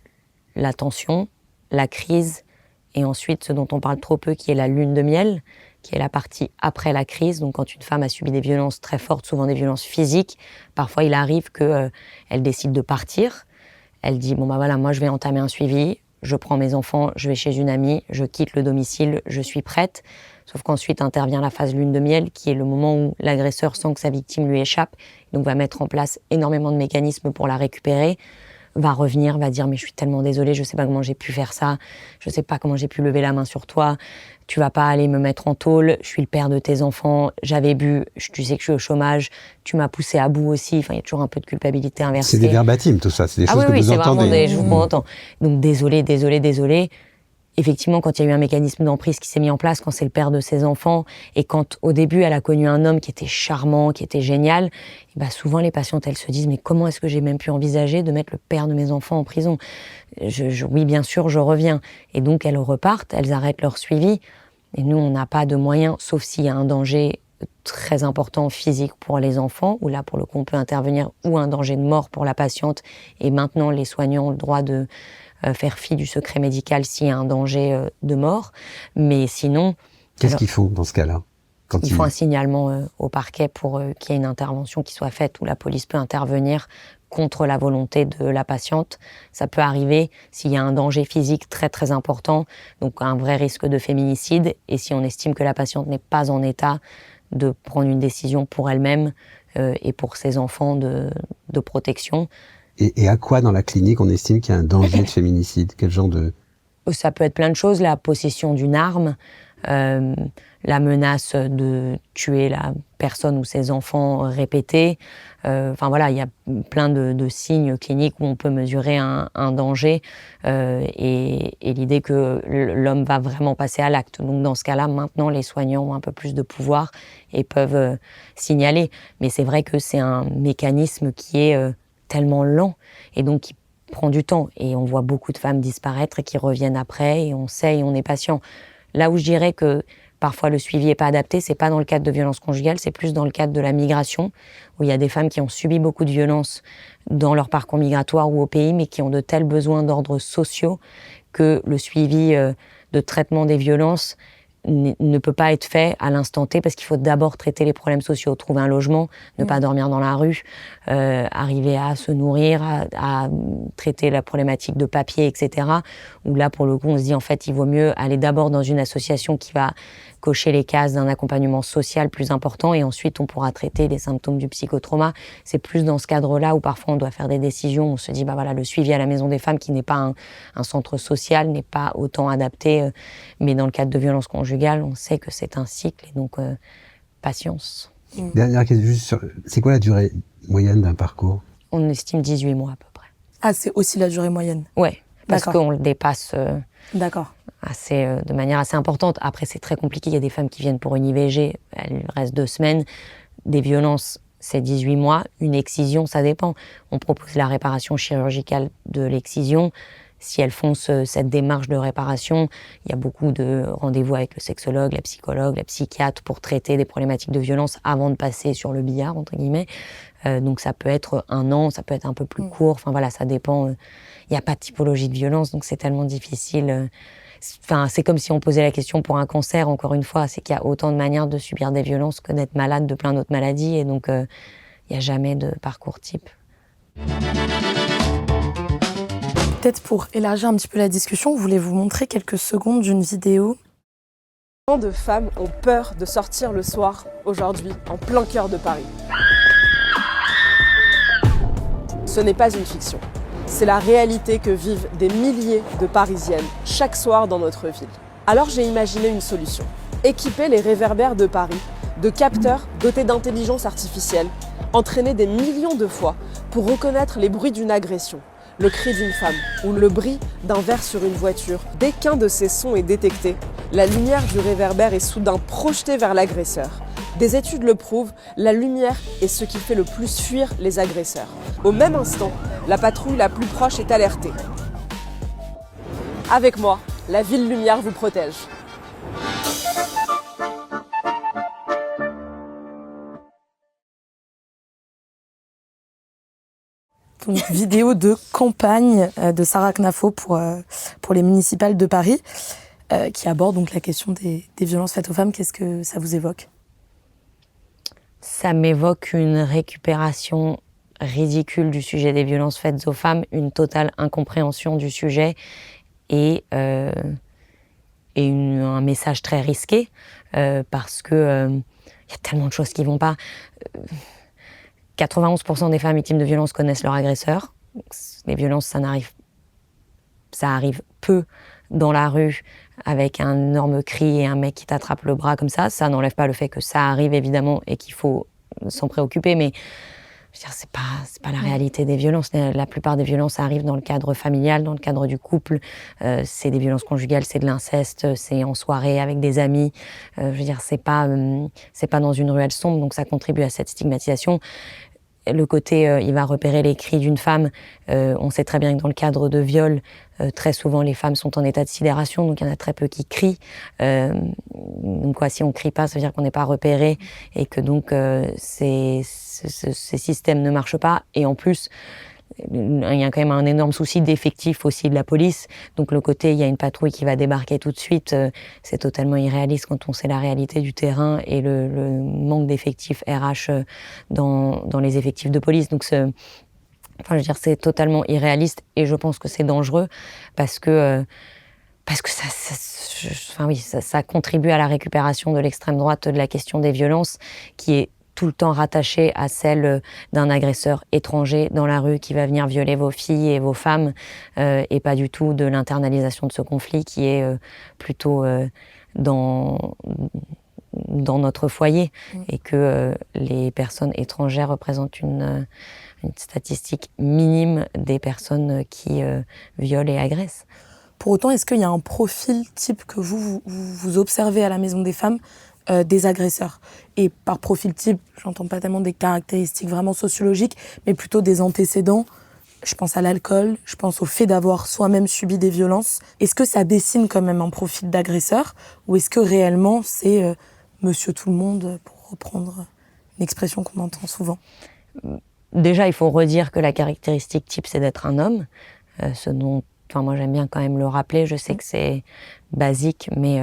la tension, la crise et ensuite ce dont on parle trop peu, qui est la lune de miel, qui est la partie après la crise. Donc quand une femme a subi des violences très fortes, souvent des violences physiques, parfois il arrive qu'elle décide de partir. Elle dit « bon bah voilà, moi je vais entamer un suivi, je prends mes enfants, je vais chez une amie, je quitte le domicile, je suis prête ». Sauf qu'ensuite intervient la phase lune de miel, qui est le moment où l'agresseur sent que sa victime lui échappe, donc va mettre en place énormément de mécanismes pour la récupérer, va revenir, va dire « mais je suis tellement désolée, je sais pas comment j'ai pu faire ça, je sais pas comment j'ai pu lever la main sur toi, tu vas pas aller me mettre en tôle, je suis le père de tes enfants, j'avais bu, tu sais que je suis au chômage, tu m'as poussé à bout aussi ». Enfin, il y a toujours un peu de culpabilité inversée. C'est des verbatim, tout ça, c'est des choses que vous entendez. Ah oui, c'est vraiment des choses qu'on entend. Donc désolé. Effectivement, quand il y a eu un mécanisme d'emprise qui s'est mis en place, quand c'est le père de ses enfants, et quand au début elle a connu un homme qui était charmant, qui était génial, et bah souvent les patientes elles se disent mais comment est-ce que j'ai même pu envisager de mettre le père de mes enfants en prison ? Oui, bien sûr, je reviens. Et donc elles repartent, elles arrêtent leur suivi, et nous on n'a pas de moyens, sauf s'il y a un danger très important physique pour les enfants, où là pour le coup on peut intervenir, ou un danger de mort pour la patiente, et maintenant les soignants ont le droit de faire fi du secret médical s'il y a un danger de mort. Mais sinon... Qu'est-ce qu'ils font dans ce cas-là? Ils font un signalement au parquet pour qu'il y ait une intervention qui soit faite, où la police peut intervenir contre la volonté de la patiente. Ça peut arriver s'il y a un danger physique très très important, donc un vrai risque de féminicide, et si on estime que la patiente n'est pas en état de prendre une décision pour elle-même et pour ses enfants de protection. Et à quoi dans la clinique on estime qu'il y a un danger de féminicide? Quel genre de... Ça peut être plein de choses, la possession d'une arme, la menace de tuer la personne ou ses enfants répétés. Enfin voilà, il y a plein de signes cliniques où on peut mesurer un danger et l'idée que l'homme va vraiment passer à l'acte. Donc dans ce cas-là, maintenant, les soignants ont un peu plus de pouvoir et peuvent signaler. Mais c'est vrai que c'est un mécanisme qui est tellement lent et donc qui prend du temps. Et on voit beaucoup de femmes disparaître et qui reviennent après et on sait et on est patient. Là où je dirais que parfois le suivi n'est pas adapté, c'est pas dans le cadre de violences conjugales, c'est plus dans le cadre de la migration, où il y a des femmes qui ont subi beaucoup de violences dans leur parcours migratoire ou au pays, mais qui ont de tels besoins d'ordre sociaux que le suivi de traitement des violences ne peut pas être fait à l'instant T parce qu'il faut d'abord traiter les problèmes sociaux, trouver un logement, ne pas dormir dans la rue, arriver à se nourrir, à traiter la problématique de papier, etc. Où là, pour le coup, on se dit en fait, il vaut mieux aller d'abord dans une association qui va cocher les cases d'un accompagnement social plus important et ensuite on pourra traiter les symptômes du psychotrauma. C'est plus dans ce cadre-là où parfois on doit faire des décisions, on se dit bah voilà, le suivi à la maison des femmes qui n'est pas un centre social, n'est pas autant adapté, mais dans le cadre de violences conjugales, on sait que c'est un cycle et donc patience. Dernière question, juste c'est quoi la durée moyenne d'un parcours? On estime 18 mois à peu près. Ah, c'est aussi la durée moyenne? Ouais, parce D'accord. qu'on le dépasse D'accord. de manière assez importante. Après, c'est très compliqué. Il y a des femmes qui viennent pour une IVG, elles restent 2 semaines. Des violences, c'est 18 mois. Une excision, ça dépend. On propose la réparation chirurgicale de l'excision. Si elles font cette démarche de réparation, il y a beaucoup de rendez-vous avec le sexologue, la psychologue, la psychiatre pour traiter des problématiques de violence avant de passer sur le billard, entre guillemets. Donc ça peut être 1 an, ça peut être un peu plus court. Enfin voilà, ça dépend. Il n'y a pas de typologie de violence, donc c'est tellement difficile. Enfin, c'est comme si on posait la question pour un cancer, encore une fois, c'est qu'il y a autant de manières de subir des violences que d'être malade de plein d'autres maladies, et donc il n'y a jamais de parcours type. Peut-être pour élargir un petit peu la discussion, voulez-vous montrer quelques secondes d'une vidéo? Tant de femmes ont peur de sortir le soir, aujourd'hui, en plein cœur de Paris. Ce n'est pas une fiction. C'est la réalité que vivent des milliers de Parisiennes chaque soir dans notre ville. Alors j'ai imaginé une solution. Équiper les réverbères de Paris de capteurs dotés d'intelligence artificielle, entraînés des millions de fois pour reconnaître les bruits d'une agression, le cri d'une femme ou le bruit d'un verre sur une voiture. Dès qu'un de ces sons est détecté, la lumière du réverbère est soudain projetée vers l'agresseur. Des études le prouvent, la lumière est ce qui fait le plus fuir les agresseurs. Au même instant, la patrouille la plus proche est alertée. Avec moi, la ville lumière vous protège. Donc, vidéo de campagne de Sarah Knafo pour les municipales de Paris, qui aborde donc la question des violences faites aux femmes. Qu'est-ce que ça vous évoque? Ça m'évoque une récupération ridicule du sujet des violences faites aux femmes, une totale incompréhension du sujet et un message très risqué parce que y a tellement de choses qui vont pas. 91% des femmes victimes de violences connaissent leur agresseur. Les violences, ça arrive peu dans la rue avec un énorme cri et un mec qui t'attrape le bras comme ça. Ça n'enlève pas le fait que ça arrive évidemment et qu'il faut s'en préoccuper, mais je veux dire, c'est pas la réalité des violences. La plupart des violences arrivent dans le cadre familial, dans le cadre du couple. C'est des violences conjugales, c'est de l'inceste, c'est en soirée avec des amis. Je veux dire, c'est pas dans une ruelle sombre, donc ça contribue à cette stigmatisation. Le côté, il va repérer les cris d'une femme. On sait très bien que dans le cadre de viol, très souvent les femmes sont en état de sidération, donc il y en a très peu qui crient. Donc quoi, si on crie pas, ça veut dire qu'on n'est pas repéré et que donc ces systèmes ne marchent pas. Et en plus, il y a quand même un énorme souci d'effectif aussi de la police. Donc le côté, il y a une patrouille qui va débarquer tout de suite, c'est totalement irréaliste quand on sait la réalité du terrain et le manque d'effectifs RH dans les effectifs de police. Donc je veux dire, c'est totalement irréaliste et je pense que c'est dangereux parce que ça contribue à la récupération de l'extrême droite de la question des violences qui est tout le temps rattaché à celle d'un agresseur étranger dans la rue qui va venir violer vos filles et vos femmes, et pas du tout de l'internalisation de ce conflit qui est plutôt dans notre foyer, et que les personnes étrangères représentent une statistique minime des personnes qui violent et agressent. Pour autant, est-ce qu'il y a un profil type que vous observez à la Maison des Femmes des agresseurs? Et par profil type, j'entends pas tellement des caractéristiques vraiment sociologiques, mais plutôt des antécédents. Je pense à l'alcool, je pense au fait d'avoir soi-même subi des violences. Est-ce que ça dessine quand même un profil d'agresseur, ou est-ce que réellement c'est monsieur tout le monde, pour reprendre une expression qu'on entend souvent? Déjà, il faut redire que la caractéristique type, c'est d'être un homme, moi j'aime bien quand même le rappeler, je sais que c'est basique, mais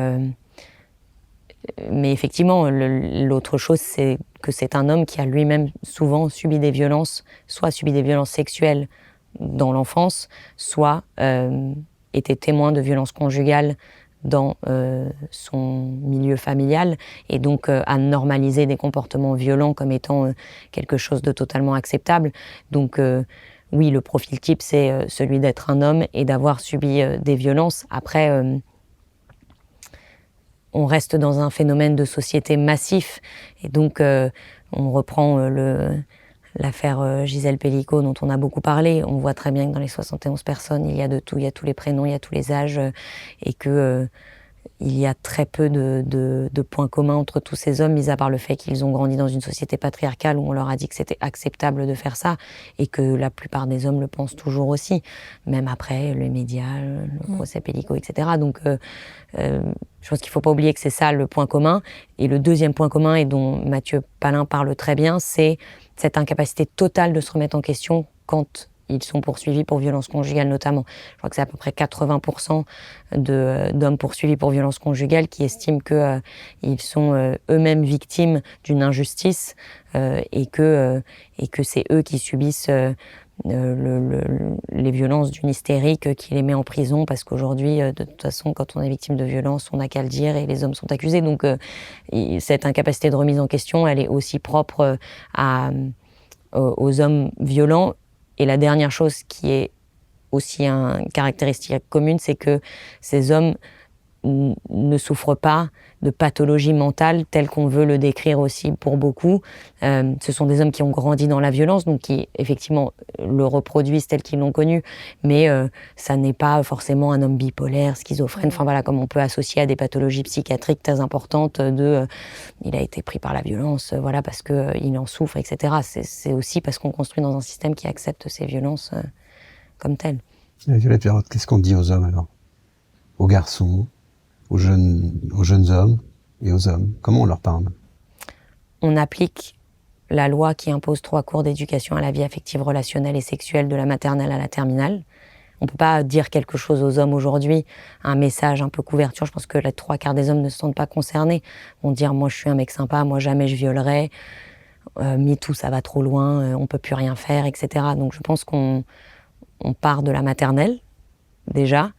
Mais effectivement, l'autre chose, c'est que c'est un homme qui a lui-même souvent subi des violences, soit subi des violences sexuelles dans l'enfance, soit été témoin de violences conjugales dans son milieu familial, et donc à normaliser des comportements violents comme étant quelque chose de totalement acceptable. Donc oui, le profil type, c'est celui d'être un homme et d'avoir subi des violences. Après, on reste dans un phénomène de société massif, et donc on reprend l'affaire Gisèle Pelicot dont on a beaucoup parlé. On voit très bien que dans les 71 personnes, il y a de tout, il y a tous les prénoms, il y a tous les âges, et que il y a très peu de points communs entre tous ces hommes, mis à part le fait qu'ils ont grandi dans une société patriarcale où on leur a dit que c'était acceptable de faire ça, et que la plupart des hommes le pensent toujours aussi, même après les médias, le procès Pelicot, etc. Donc je pense qu'il ne faut pas oublier que c'est ça le point commun. Et le deuxième point commun, et dont Mathieu Palin parle très bien, c'est cette incapacité totale de se remettre en question quand ils sont poursuivis pour violence conjugale notamment. Je crois que c'est à peu près 80% d'hommes poursuivis pour violence conjugale qui estiment qu'ils sont eux-mêmes victimes d'une injustice, et que c'est eux qui subissent les violences d'une hystérique qui les met en prison, parce qu'aujourd'hui, de toute façon, quand on est victime de violence, on n'a qu'à le dire et les hommes sont accusés. Donc cette incapacité de remise en question, elle est aussi propre aux hommes violents. Et la dernière chose qui est aussi une caractéristique commune, c'est que ces hommes ne souffrent pas de pathologie mentale telle qu'on veut le décrire aussi pour beaucoup. Ce sont des hommes qui ont grandi dans la violence, donc qui effectivement le reproduisent tel qu'ils l'ont connu, mais ça n'est pas forcément un homme bipolaire, schizophrène, enfin voilà, comme on peut associer à des pathologies psychiatriques très importantes il a été pris par la violence, voilà, parce qu'il en souffre, etc. C'est aussi parce qu'on construit dans un système qui accepte ces violences comme telles. Violette Vérotte, qu'est-ce qu'on dit aux hommes alors? Aux garçons, aux jeunes hommes et aux hommes? Comment on leur parle? On applique la loi qui impose 3 cours d'éducation à la vie affective, relationnelle et sexuelle de la maternelle à la terminale. On ne peut pas dire quelque chose aux hommes aujourd'hui, un message un peu couverture. Je pense que les 3/4 des hommes ne se sentent pas concernés. Ils vont dire « moi je suis un mec sympa, moi jamais je violerai, MeToo ça va trop loin, on ne peut plus rien faire, etc. » Donc je pense qu'on part de la maternelle déjà,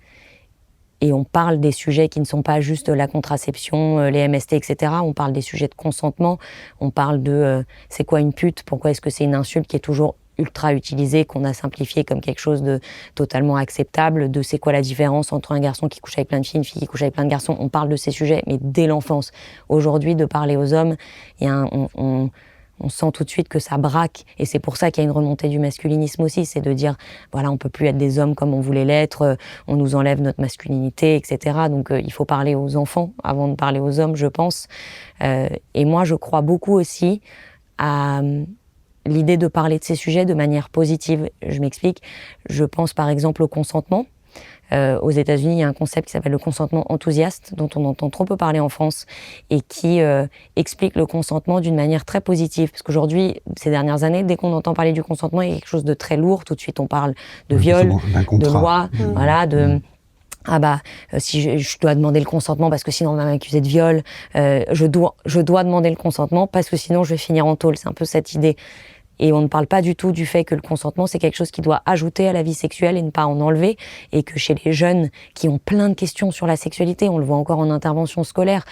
et on parle des sujets qui ne sont pas juste la contraception, les MST, etc. On parle des sujets de consentement, on parle de c'est quoi une pute, pourquoi est-ce que c'est une insulte qui est toujours ultra utilisée, qu'on a simplifié comme quelque chose de totalement acceptable, de c'est quoi la différence entre un garçon qui couche avec plein de filles, une fille qui couche avec plein de garçons. On parle de ces sujets, mais dès l'enfance. Aujourd'hui, de parler aux hommes, on sent tout de suite que ça braque, et c'est pour ça qu'il y a une remontée du masculinisme aussi, c'est de dire, voilà, on peut plus être des hommes comme on voulait l'être, on nous enlève notre masculinité, etc. Donc il faut parler aux enfants avant de parler aux hommes, je pense. Et moi, je crois beaucoup aussi à l'idée de parler de ces sujets de manière positive. Je m'explique. Je pense par exemple au consentement. Aux États-Unis, il y a un concept qui s'appelle le consentement enthousiaste, dont on entend trop peu parler en France, et qui explique le consentement d'une manière très positive. Parce qu'aujourd'hui, ces dernières années, dès qu'on entend parler du consentement, il y a quelque chose de très lourd. Tout de suite, on parle de viol, de loi, voilà, si je dois demander le consentement parce que sinon on va m'accuser de viol, je dois demander le consentement parce que sinon je vais finir en tôle. C'est un peu cette idée. Et on ne parle pas du tout du fait que le consentement, c'est quelque chose qui doit ajouter à la vie sexuelle et ne pas en enlever. Et que chez les jeunes qui ont plein de questions sur la sexualité, on le voit encore en intervention scolaire,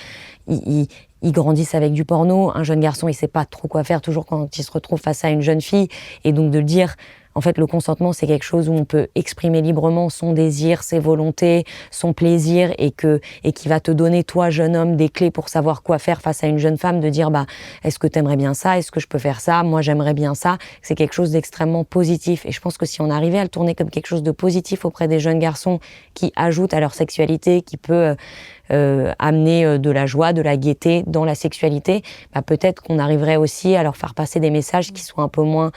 ils grandissent avec du porno. Un jeune garçon, il sait pas trop quoi faire toujours quand il se retrouve face à une jeune fille. Et donc de le dire... En fait, le consentement, c'est quelque chose où on peut exprimer librement son désir, ses volontés, son plaisir, et qui va te donner, toi, jeune homme, des clés pour savoir quoi faire face à une jeune femme, de dire, est-ce que t'aimerais bien ça? Est-ce que je peux faire ça? Moi, j'aimerais bien ça. C'est quelque chose d'extrêmement positif. Et je pense que si on arrivait à le tourner comme quelque chose de positif auprès des jeunes garçons qui ajoutent à leur sexualité, qui peut amener de la joie, de la gaieté dans la sexualité, peut-être qu'on arriverait aussi à leur faire passer des messages qui sont un peu moins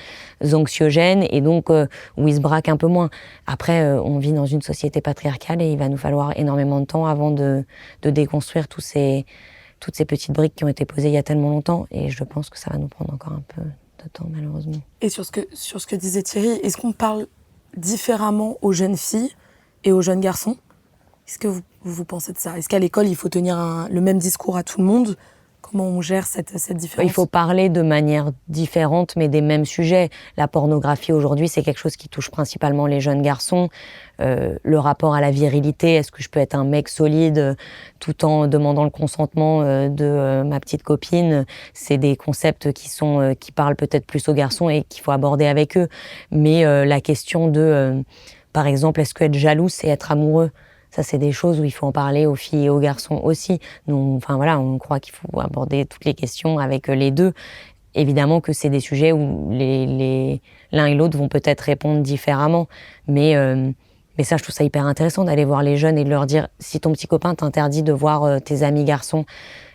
anxiogènes, et donc où ils se braquent un peu moins. Après, on vit dans une société patriarcale et il va nous falloir énormément de temps avant de déconstruire toutes ces petites briques qui ont été posées il y a tellement longtemps, et je pense que ça va nous prendre encore un peu de temps, malheureusement. Et sur ce que disait Thierry, est-ce qu'on parle différemment aux jeunes filles et aux jeunes garçons? Qu'est-ce que vous pensez de ça? Est-ce qu'à l'école, il faut tenir le même discours à tout le monde? Comment on gère cette différence? Il faut parler de manière différente, mais des mêmes sujets. La pornographie, aujourd'hui, c'est quelque chose qui touche principalement les jeunes garçons. Le rapport à la virilité, est-ce que je peux être un mec solide tout en demandant le consentement de ma petite copine? C'est des concepts qui parlent peut-être plus aux garçons et qu'il faut aborder avec eux. Mais la question de, par exemple, est-ce qu'être jaloux, c'est être amoureux? Ça, c'est des choses où il faut en parler aux filles et aux garçons aussi. Nous, enfin voilà, on croit qu'il faut aborder toutes les questions avec les deux. Évidemment que c'est des sujets où l'un et l'autre vont peut-être répondre différemment. Mais ça, je trouve ça hyper intéressant d'aller voir les jeunes et de leur dire, si ton petit copain t'interdit de voir tes amis garçons,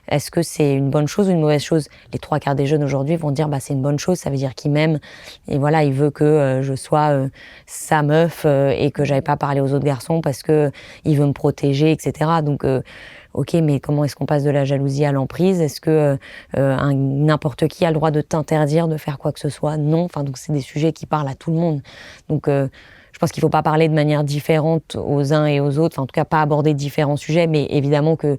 est-ce que c'est une bonne chose ou une mauvaise chose? Les 3/4 des jeunes aujourd'hui vont dire, c'est une bonne chose, ça veut dire qu'il m'aime. Et voilà, il veut que je sois sa meuf et que j'aille pas parler aux autres garçons parce que il veut me protéger, etc. Donc, ok, mais comment est-ce qu'on passe de la jalousie à l'emprise? Est-ce que n'importe qui a le droit de t'interdire de faire quoi que ce soit? Non. Enfin, donc c'est des sujets qui parlent à tout le monde. Donc, je pense qu'il faut pas parler de manière différente aux uns et aux autres. Enfin, en tout cas, pas aborder différents sujets, mais évidemment que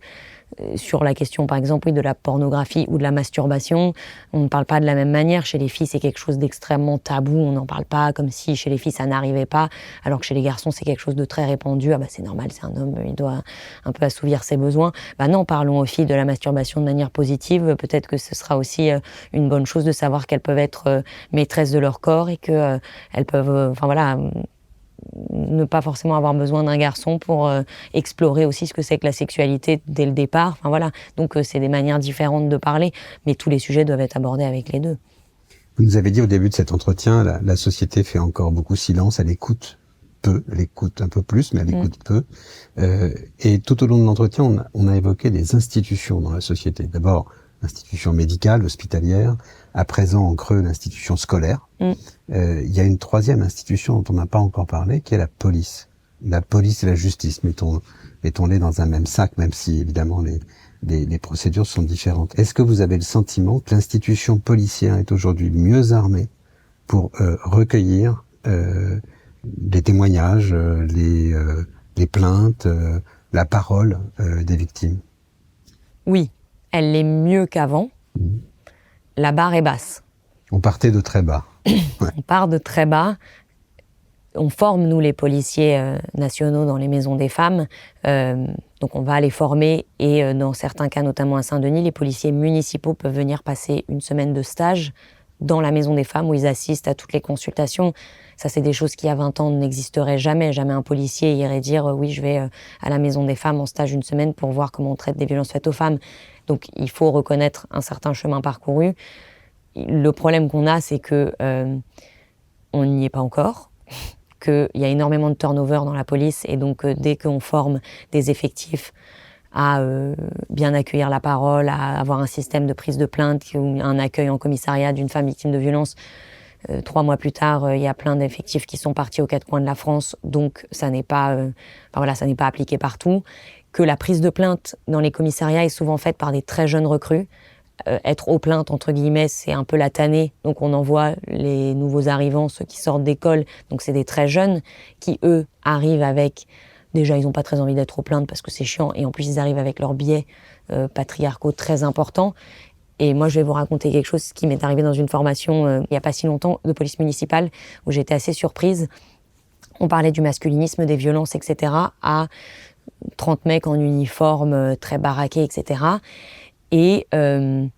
sur la question, par exemple, de la pornographie ou de la masturbation, on ne parle pas de la même manière. Chez les filles, c'est quelque chose d'extrêmement tabou. On n'en parle pas comme si chez les filles, ça n'arrivait pas. Alors que chez les garçons, c'est quelque chose de très répandu. Ah c'est normal, c'est un homme, il doit un peu assouvir ses besoins. Non, parlons aux filles de la masturbation de manière positive. Peut-être que ce sera aussi une bonne chose de savoir qu'elles peuvent être maîtresses de leur corps et que elles peuvent, ne pas forcément avoir besoin d'un garçon pour explorer aussi ce que c'est que la sexualité dès le départ. Enfin voilà, donc c'est des manières différentes de parler, mais tous les sujets doivent être abordés avec les deux. Vous nous avez dit au début de cet entretien, la société fait encore beaucoup silence, elle écoute peu, elle écoute un peu plus, mais elle écoute peu. Et tout au long de l'entretien, on a évoqué des institutions dans la société. D'abord, l'institution médicale, hospitalière, à présent en creux, l'institution scolaire. Il y a une troisième institution dont on n'a pas encore parlé, qui est la police. La police et la justice, mettons-les dans un même sac, même si évidemment les procédures sont différentes. Est-ce que vous avez le sentiment que l'institution policière est aujourd'hui mieux armée pour recueillir les témoignages, les plaintes, la parole des victimes? Oui, elle l'est mieux qu'avant. La barre est basse. On partait de très bas. Ouais. On part de très bas. On forme, nous, les policiers nationaux dans les maisons des femmes. Donc on va les former et dans certains cas, notamment à Saint-Denis, les policiers municipaux peuvent venir passer une semaine de stage dans la maison des femmes où ils assistent à toutes les consultations. Ça, c'est des choses qui, à 20 ans, n'existeraient jamais. Jamais un policier irait dire oui, je vais à la maison des femmes en stage une semaine pour voir comment on traite des violences faites aux femmes. Donc il faut reconnaître un certain chemin parcouru. Le problème qu'on a, c'est que on n'y est pas encore, qu'il y a énormément de turnover dans la police et donc dès qu'on forme des effectifs à bien accueillir la parole, à avoir un système de prise de plainte ou un accueil en commissariat d'une femme victime de violence, 3 mois plus tard, il y a plein d'effectifs qui sont partis aux 4 coins de la France, donc ça n'est pas, ça n'est pas appliqué partout. Que la prise de plainte dans les commissariats est souvent faite par des très jeunes recrues. Être aux plaintes, entre guillemets, c'est un peu la tannée. Donc on envoie les nouveaux arrivants, ceux qui sortent d'école. Donc c'est des très jeunes qui, eux, arrivent avec... Déjà, ils n'ont pas très envie d'être aux plaintes parce que c'est chiant. Et en plus, ils arrivent avec leurs biais patriarcaux très importants. Et moi, je vais vous raconter quelque chose qui m'est arrivé dans une formation il n'y a pas si longtemps de police municipale où j'étais assez surprise. On parlait du masculinisme, des violences, etc. à 30 mecs en uniforme, très baraqués, etc. Et il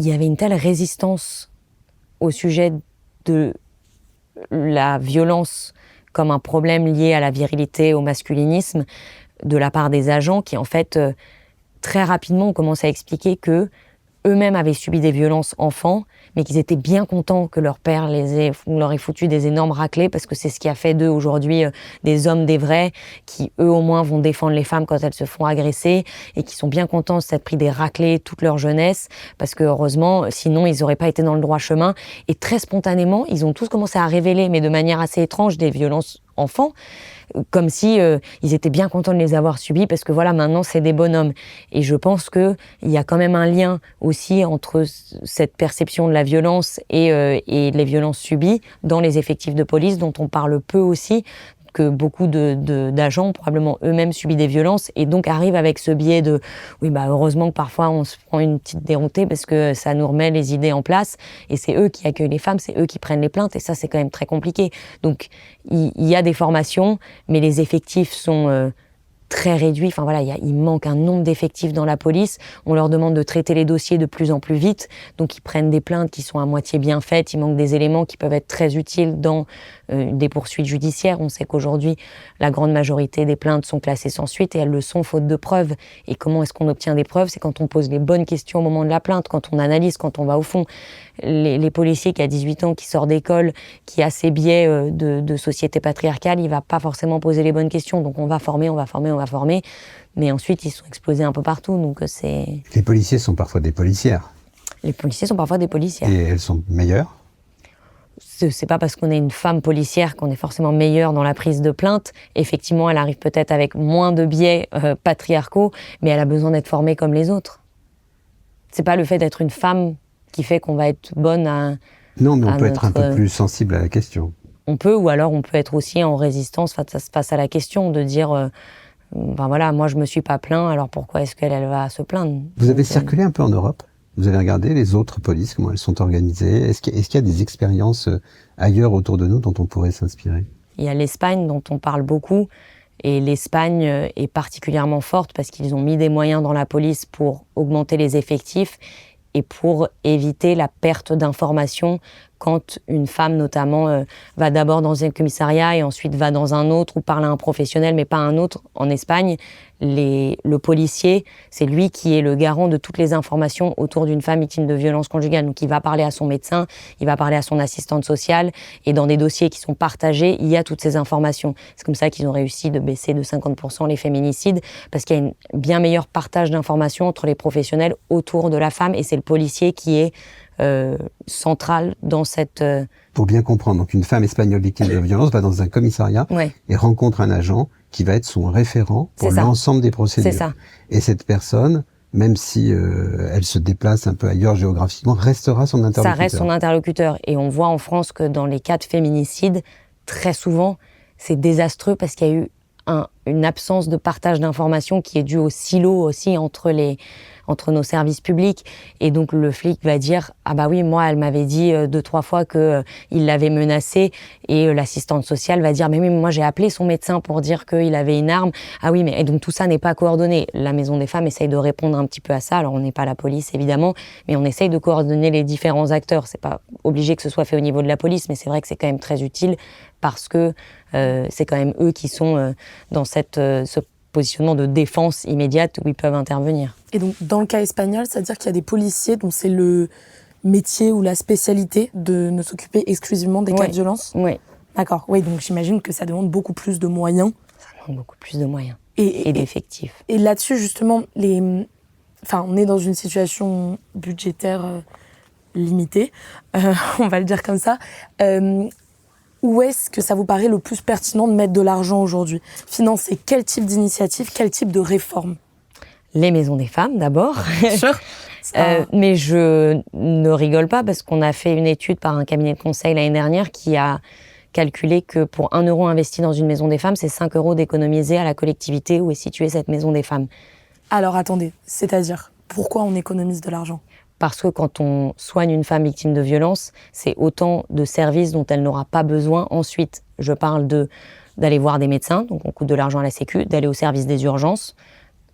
y avait une telle résistance au sujet de la violence comme un problème lié à la virilité, au masculinisme, de la part des agents qui, en fait, très rapidement ont commencé à expliquer que eux-mêmes avaient subi des violences enfants, mais qu'ils étaient bien contents que leur père leur ait foutu des énormes raclées, parce que c'est ce qui a fait d'eux aujourd'hui des hommes, des vrais, qui eux au moins vont défendre les femmes quand elles se font agresser, et qui sont bien contents de s'être pris des raclées toute leur jeunesse, parce que heureusement, sinon ils n'auraient pas été dans le droit chemin. Et très spontanément, ils ont tous commencé à révéler, mais de manière assez étrange, des violences enfants, comme si ils étaient bien contents de les avoir subis parce que voilà, maintenant c'est des bonhommes. Et je pense que il y a quand même un lien aussi entre cette perception de la violence et les violences subies dans les effectifs de police dont on parle peu aussi, que beaucoup d'agents ont probablement eux-mêmes subi des violences et donc arrivent avec ce biais de oui, bah heureusement que parfois on se prend une petite déroutée parce que ça nous remet les idées en place et c'est eux qui accueillent les femmes, c'est eux qui prennent les plaintes et ça c'est quand même très compliqué. Donc il y a des formations, mais les effectifs sont très réduit. Enfin voilà, il manque un nombre d'effectifs dans la police. On leur demande de traiter les dossiers de plus en plus vite. Donc ils prennent des plaintes qui sont à moitié bien faites. Il manque des éléments qui peuvent être très utiles dans des poursuites judiciaires. On sait qu'aujourd'hui, la grande majorité des plaintes sont classées sans suite et elles le sont faute de preuves. Et comment est-ce qu'on obtient des preuves? C'est quand on pose les bonnes questions au moment de la plainte, quand on analyse, quand on va au fond. Les policiers qui a 18 ans, qui sort d'école, qui a ses biais de société patriarcale, il va pas forcément poser les bonnes questions. Donc on va former. Mais ensuite, ils sont explosés un peu partout. Donc c'est... Les policiers sont parfois des policières. Les policiers sont parfois des policières. Et elles sont meilleures? C'est pas parce qu'on est une femme policière qu'on est forcément meilleure dans la prise de plainte. Effectivement, elle arrive peut-être avec moins de biais patriarcaux, mais elle a besoin d'être formée comme les autres. C'est pas le fait d'être une femme qui fait qu'on va être bonne à... Non, mais on peut être un peu plus sensible à la question. On peut, ou alors on peut être aussi en résistance face à la question, de dire... ben voilà, moi je me suis pas plaint, alors pourquoi est-ce qu'elle va se plaindre? Vous avez circulé un peu en Europe? Vous avez regardé les autres polices, comment elles sont organisées? Est-ce qu'il y a des expériences ailleurs autour de nous dont on pourrait s'inspirer? Il y a l'Espagne dont on parle beaucoup, et l'Espagne est particulièrement forte parce qu'ils ont mis des moyens dans la police pour augmenter les effectifs et pour éviter la perte d'informations quand une femme notamment va d'abord dans un commissariat et ensuite va dans un autre ou parle à un professionnel mais pas à un autre. En Espagne, le policier, c'est lui qui est le garant de toutes les informations autour d'une femme victime de violences conjugales. Donc il va parler à son médecin, il va parler à son assistante sociale et dans des dossiers qui sont partagés, il y a toutes ces informations. C'est comme ça qu'ils ont réussi de baisser de 50% les féminicides parce qu'il y a un bien meilleur partage d'informations entre les professionnels autour de la femme et c'est le policier qui est centrale dans cette... Pour bien comprendre, donc une femme espagnole victime de violence va dans un commissariat et rencontre un agent qui va être son référent pour l'ensemble des procédures. C'est ça. Et cette personne, même si elle se déplace un peu ailleurs géographiquement, restera son interlocuteur. Ça reste son interlocuteur. Et on voit en France que dans les cas de féminicide, très souvent, c'est désastreux parce qu'il y a eu une absence de partage d'informations qui est due au silo aussi entre nos services publics. Et donc, le flic va dire « Ah bah oui, moi, elle m'avait dit 2-3 fois qu'il l'avait menacée. » Et l'assistante sociale va dire « Mais oui, moi, j'ai appelé son médecin pour dire qu'il avait une arme. » Ah oui, mais et donc tout ça n'est pas coordonné. La Maison des Femmes essaye de répondre un petit peu à ça. Alors, on n'est pas la police, évidemment, mais on essaye de coordonner les différents acteurs. C'est pas obligé que ce soit fait au niveau de la police, mais c'est vrai que c'est quand même très utile parce que c'est quand même eux qui sont dans ce positionnement de défense immédiate où ils peuvent intervenir. Et donc, dans le cas espagnol, c'est-à-dire qu'il y a des policiers dont c'est le métier ou la spécialité de ne s'occuper exclusivement des cas de violence? Oui. D'accord. Oui, donc j'imagine que ça demande beaucoup plus de moyens. Ça demande beaucoup plus de moyens et d'effectifs. Et là-dessus, justement, on est dans une situation budgétaire limitée, on va le dire comme ça. Où est-ce que ça vous paraît le plus pertinent de mettre de l'argent aujourd'hui? Financer quel type d'initiative, quel type de réforme? Les maisons des femmes, d'abord. Sûr. Mais je ne rigole pas parce qu'on a fait une étude par un cabinet de conseil l'année dernière qui a calculé que pour 1 euro investi dans une maison des femmes, c'est 5 euros d'économiser à la collectivité où est située cette maison des femmes. Alors attendez, c'est-à-dire, pourquoi on économise de l'argent? Parce que quand on soigne une femme victime de violence, c'est autant de services dont elle n'aura pas besoin ensuite. Je parle d'aller voir des médecins, donc on coûte de l'argent à la Sécu, d'aller au service des urgences,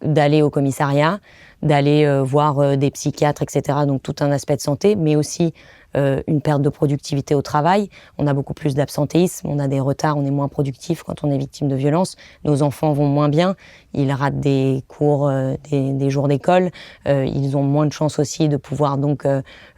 d'aller au commissariat, d'aller voir des psychiatres, etc. Donc tout un aspect de santé, mais aussi une perte de productivité au travail. On a beaucoup plus d'absentéisme, on a des retards, on est moins productif quand on est victime de violence. Nos enfants vont moins bien, ils ratent des cours, des jours d'école. Ils ont moins de chances aussi de pouvoir donc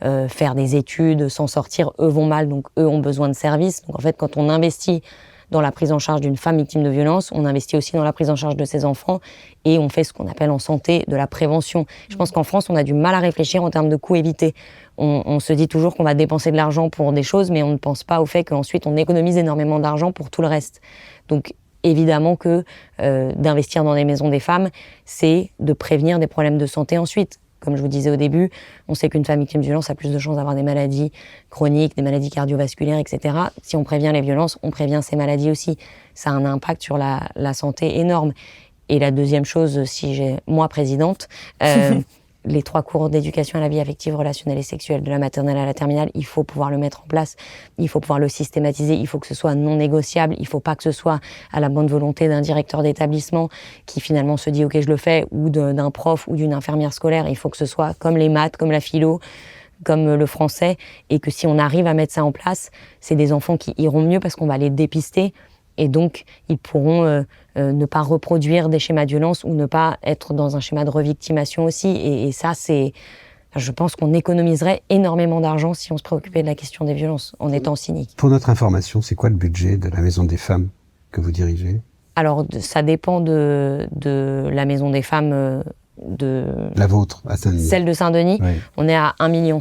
faire des études, s'en sortir. Eux vont mal, donc eux ont besoin de services. Donc en fait, quand on investit dans la prise en charge d'une femme victime de violence, on investit aussi dans la prise en charge de ses enfants et on fait ce qu'on appelle en santé de la prévention. Je pense qu'en France, on a du mal à réfléchir en termes de coûts évités. On se dit toujours qu'on va dépenser de l'argent pour des choses, mais on ne pense pas au fait qu'ensuite on économise énormément d'argent pour tout le reste. Donc évidemment que d'investir dans les maisons des femmes, c'est de prévenir des problèmes de santé ensuite. comme je vous disais au début, on sait qu'une femme victime de violence a plus de chances d'avoir des maladies chroniques, des maladies cardiovasculaires, etc. Si on prévient les violences, on prévient ces maladies aussi. Ça a un impact sur la santé énorme. Et la deuxième chose, si j'ai moi présidente, les 3 cours d'éducation à la vie affective, relationnelle et sexuelle, de la maternelle à la terminale, il faut pouvoir le mettre en place, il faut pouvoir le systématiser, il faut que ce soit non négociable, il faut pas que ce soit à la bonne volonté d'un directeur d'établissement qui finalement se dit « ok, je le fais » ou d'un prof ou d'une infirmière scolaire. Il faut que ce soit comme les maths, comme la philo, comme le français, et que si on arrive à mettre ça en place, c'est des enfants qui iront mieux parce qu'on va les dépister. Et donc, ils pourront ne pas reproduire des schémas de violence ou ne pas être dans un schéma de revictimation aussi. Et ça, je pense qu'on économiserait énormément d'argent si on se préoccupait de la question des violences en étant cynique. Pour notre information, c'est quoi le budget de la Maison des femmes que vous dirigez? Alors, ça dépend de la Maison des femmes La vôtre, à Saint-Denis. Celle de Saint-Denis, Oui. on est à 1,6 million.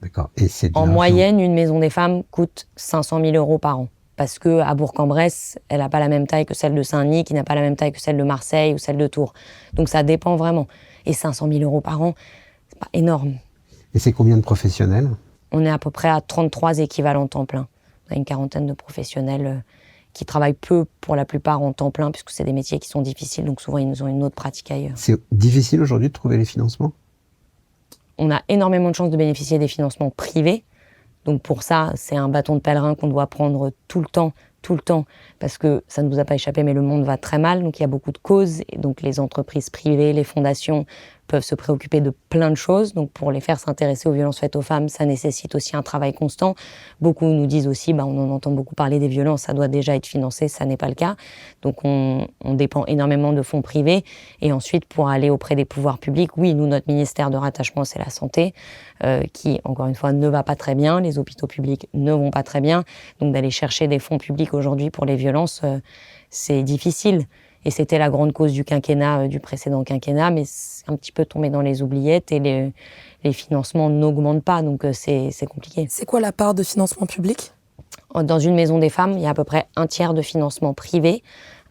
D'accord. Et c'est En moyenne, une Maison des femmes coûte 500 000 € par an. Parce qu'à Bourg-en-Bresse, elle n'a pas la même taille que celle de Saint-Denis, qui n'a pas la même taille que celle de Marseille ou celle de Tours. Donc ça dépend vraiment. Et 500 000 € par an, c'est pas énorme. Et c'est combien de professionnels? On est à peu près à 33 équivalents temps plein. On a une quarantaine de professionnels qui travaillent peu pour la plupart en temps plein, puisque c'est des métiers qui sont difficiles, donc souvent ils ont une autre pratique ailleurs. C'est difficile aujourd'hui de trouver les financements? On a énormément de chances de bénéficier des financements privés. Donc pour ça, c'est un bâton de pèlerin qu'on doit prendre tout le temps, parce que ça ne vous a pas échappé, mais le monde va très mal, donc il y a beaucoup de causes, et donc les entreprises privées, les fondations peuvent se préoccuper de plein de choses, donc pour les faire s'intéresser aux violences faites aux femmes, ça nécessite aussi un travail constant. Beaucoup nous disent aussi, on en entend beaucoup parler des violences, ça doit déjà être financé, ça n'est pas le cas. Donc on dépend énormément de fonds privés, et ensuite pour aller auprès des pouvoirs publics, oui, nous, notre ministère de rattachement, c'est la santé, qui, encore une fois, ne va pas très bien, les hôpitaux publics ne vont pas très bien, donc d'aller chercher des fonds publics aujourd'hui pour les violences, c'est difficile. Et c'était la grande cause du quinquennat, du précédent quinquennat, mais c'est un petit peu tombé dans les oubliettes et les financements n'augmentent pas, donc c'est compliqué. C'est quoi la part de financement public? Dans une maison des femmes, il y a à peu près 1/3 de financement privé,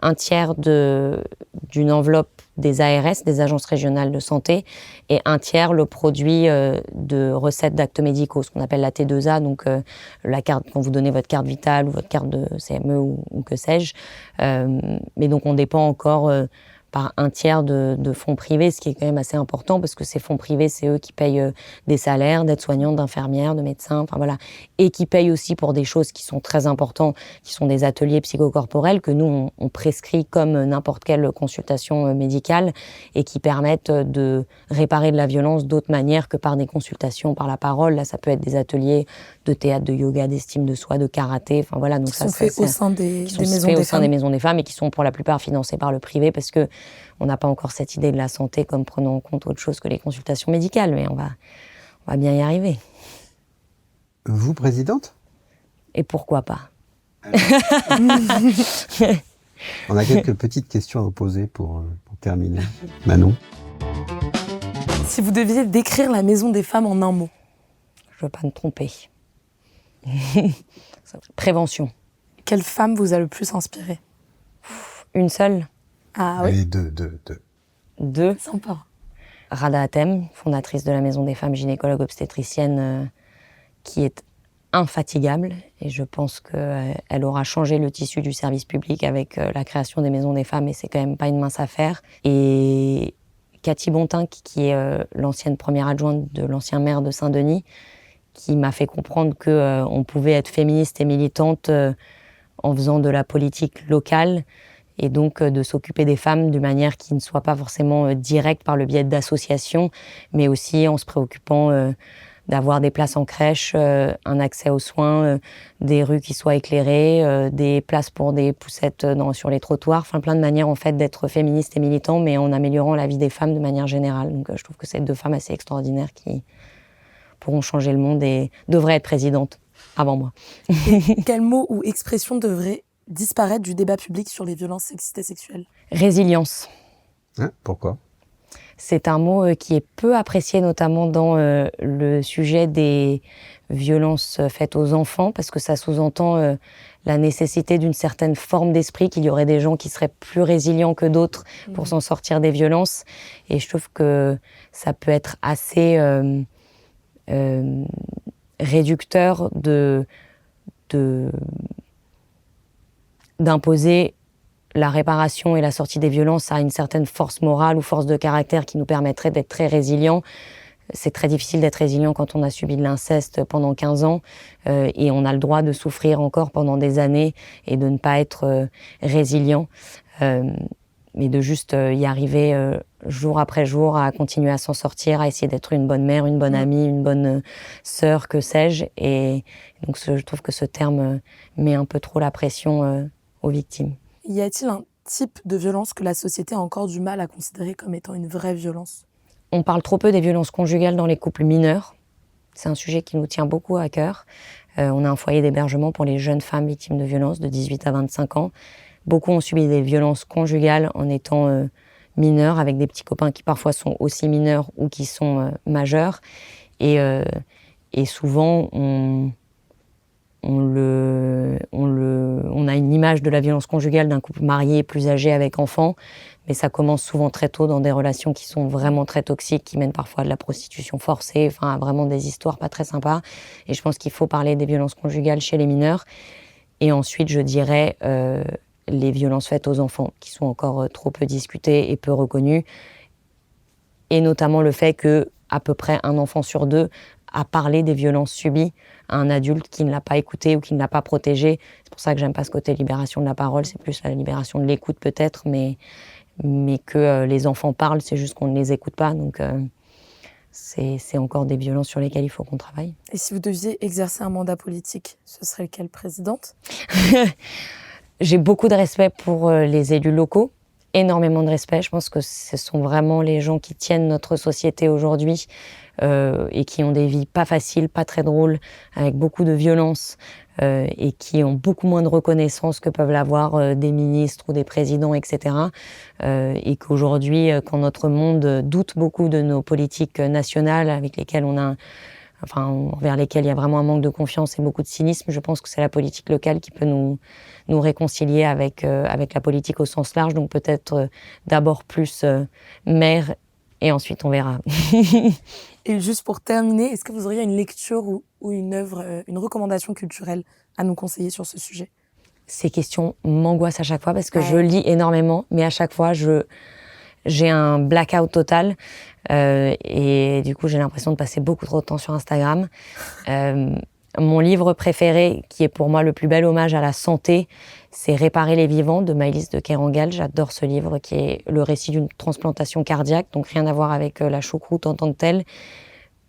1/3 d'une enveloppe des ARS, des agences régionales de santé, et 1/3 le produit de recettes d'actes médicaux, ce qu'on appelle la T2A, donc la carte, quand vous donnez votre carte vitale ou votre carte de CME ou que sais-je. Mais donc on dépend encore par 1/3 de fonds privés, ce qui est quand même assez important, parce que ces fonds privés, c'est eux qui payent des salaires d'aides-soignantes, d'infirmières, de médecins, enfin voilà, et qui payent aussi pour des choses qui sont très importantes, qui sont des ateliers psychocorporels que nous, on prescrit comme n'importe quelle consultation médicale, et qui permettent de réparer de la violence d'autres manières que par des consultations par la parole. Là, ça peut être des ateliers de théâtre, de yoga, d'estime de soi, de karaté, enfin voilà. Donc qui sont faits au sein des maisons des femmes et qui sont pour la plupart financés par le privé, parce que on n'a pas encore cette idée de la santé comme prenant en compte autre chose que les consultations médicales, mais on va bien y arriver. Vous, présidente? Et pourquoi pas? On a quelques petites questions à vous poser pour terminer. Manon? Si vous deviez décrire la Maison des femmes en un mot? Je veux pas me tromper. Prévention. Quelle femme vous a le plus inspiré? Une seule? Ah oui. Allez, deux. Deux. Sympa. Rada Hatem, fondatrice de la Maison des femmes, gynécologue obstétricienne, qui est infatigable, et je pense qu'elle aura changé le tissu du service public avec la création des Maisons des femmes, et c'est quand même pas une mince affaire. Et Cathy Bontin, qui est l'ancienne première adjointe de l'ancien maire de Saint-Denis, qui m'a fait comprendre qu'on pouvait être féministe et militante en faisant de la politique locale, et donc de s'occuper des femmes d'une manière qui ne soit pas forcément directe par le biais d'associations, mais aussi en se préoccupant d'avoir des places en crèche, un accès aux soins, des rues qui soient éclairées, des places pour des poussettes sur les trottoirs, enfin plein de manières en fait d'être féministe et militant, mais en améliorant la vie des femmes de manière générale. Donc je trouve que c'est deux femmes assez extraordinaires qui pourront changer le monde et devraient être présidentes avant moi. Quel mot ou expression devrait disparaître du débat public sur les violences sexistes et sexuelles? Résilience. Hein, pourquoi? C'est un mot qui est peu apprécié, notamment dans le sujet des violences faites aux enfants, parce que ça sous-entend la nécessité d'une certaine forme d'esprit, qu'il y aurait des gens qui seraient plus résilients que d'autres pour s'en sortir des violences. Et je trouve que ça peut être assez réducteur d'imposer la réparation et la sortie des violences à une certaine force morale ou force de caractère qui nous permettrait d'être très résilients. C'est très difficile d'être résilient quand on a subi de l'inceste pendant 15 ans et on a le droit de souffrir encore pendant des années et de ne pas être résilient. Mais de juste y arriver jour après jour, à continuer à s'en sortir, à essayer d'être une bonne mère, une bonne amie, une bonne sœur, que sais-je. Et donc je trouve que ce terme met un peu trop la pression aux victimes. Y a-t-il un type de violence que la société a encore du mal à considérer comme étant une vraie violence ? On parle trop peu des violences conjugales dans les couples mineurs. C'est un sujet qui nous tient beaucoup à cœur. On a un foyer d'hébergement pour les jeunes femmes victimes de violences de 18 à 25 ans. Beaucoup ont subi des violences conjugales en étant mineurs, avec des petits copains qui parfois sont aussi mineurs ou qui sont majeurs. Et souvent, on a une image de la violence conjugale d'un couple marié, plus âgé, avec enfants, mais ça commence souvent très tôt dans des relations qui sont vraiment très toxiques, qui mènent parfois à de la prostitution forcée, enfin vraiment des histoires pas très sympas. Et je pense qu'il faut parler des violences conjugales chez les mineurs. Et ensuite, je dirais les violences faites aux enfants, qui sont encore trop peu discutées et peu reconnues. Et notamment le fait que à peu près un enfant sur deux a parlé des violences subies à un adulte qui ne l'a pas écouté ou qui ne l'a pas protégé. C'est pour ça que j'aime pas ce côté libération de la parole, c'est plus la libération de l'écoute peut-être, mais que les enfants parlent, c'est juste qu'on ne les écoute pas. Donc c'est encore des violences sur lesquelles il faut qu'on travaille. Et si vous deviez exercer un mandat politique, ce serait lequel, présidente ? J'ai beaucoup de respect pour les élus locaux, énormément de respect. Je pense que ce sont vraiment les gens qui tiennent notre société aujourd'hui et qui ont des vies pas faciles, pas très drôles, avec beaucoup de violence et qui ont beaucoup moins de reconnaissance que peuvent l'avoir des ministres ou des présidents, etc. Et qu'aujourd'hui, quand notre monde doute beaucoup de nos politiques nationales avec lesquelles envers lesquelles il y a vraiment un manque de confiance et beaucoup de cynisme, je pense que c'est la politique locale qui peut nous réconcilier avec la politique au sens large. Donc peut-être d'abord plus maire et ensuite on verra. Et juste pour terminer, est-ce que vous auriez une lecture ou une œuvre, une recommandation culturelle à nous conseiller sur ce sujet ? Ces questions m'angoissent à chaque fois parce que je lis énormément, mais à chaque fois j'ai un blackout total et du coup j'ai l'impression de passer beaucoup trop de temps sur Instagram. Mon livre préféré, qui est pour moi le plus bel hommage à la santé, c'est Réparer les vivants de Maëlys de Kerangal. J'adore ce livre qui est le récit d'une transplantation cardiaque, donc rien à voir avec la choucroute en tant que telle.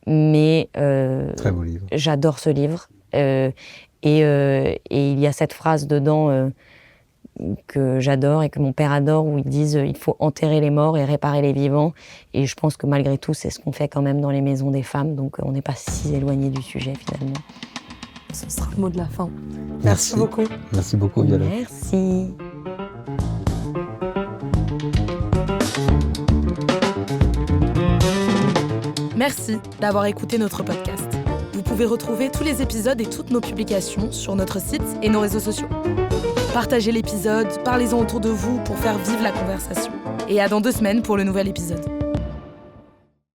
Mais très beau livre. J'adore ce livre. Et il y a cette phrase dedans que j'adore et que mon père adore, où ils disent il faut enterrer les morts et réparer les vivants. Et je pense que malgré tout, c'est ce qu'on fait quand même dans les maisons des femmes. Donc on n'est pas si éloigné du sujet finalement. Ce sera le mot de la fin. Merci beaucoup. Merci beaucoup, Violette. Merci. Merci d'avoir écouté notre podcast. Vous pouvez retrouver tous les épisodes et toutes nos publications sur notre site et nos réseaux sociaux. Partagez l'épisode, parlez-en autour de vous pour faire vivre la conversation. Et à dans 2 semaines pour le nouvel épisode.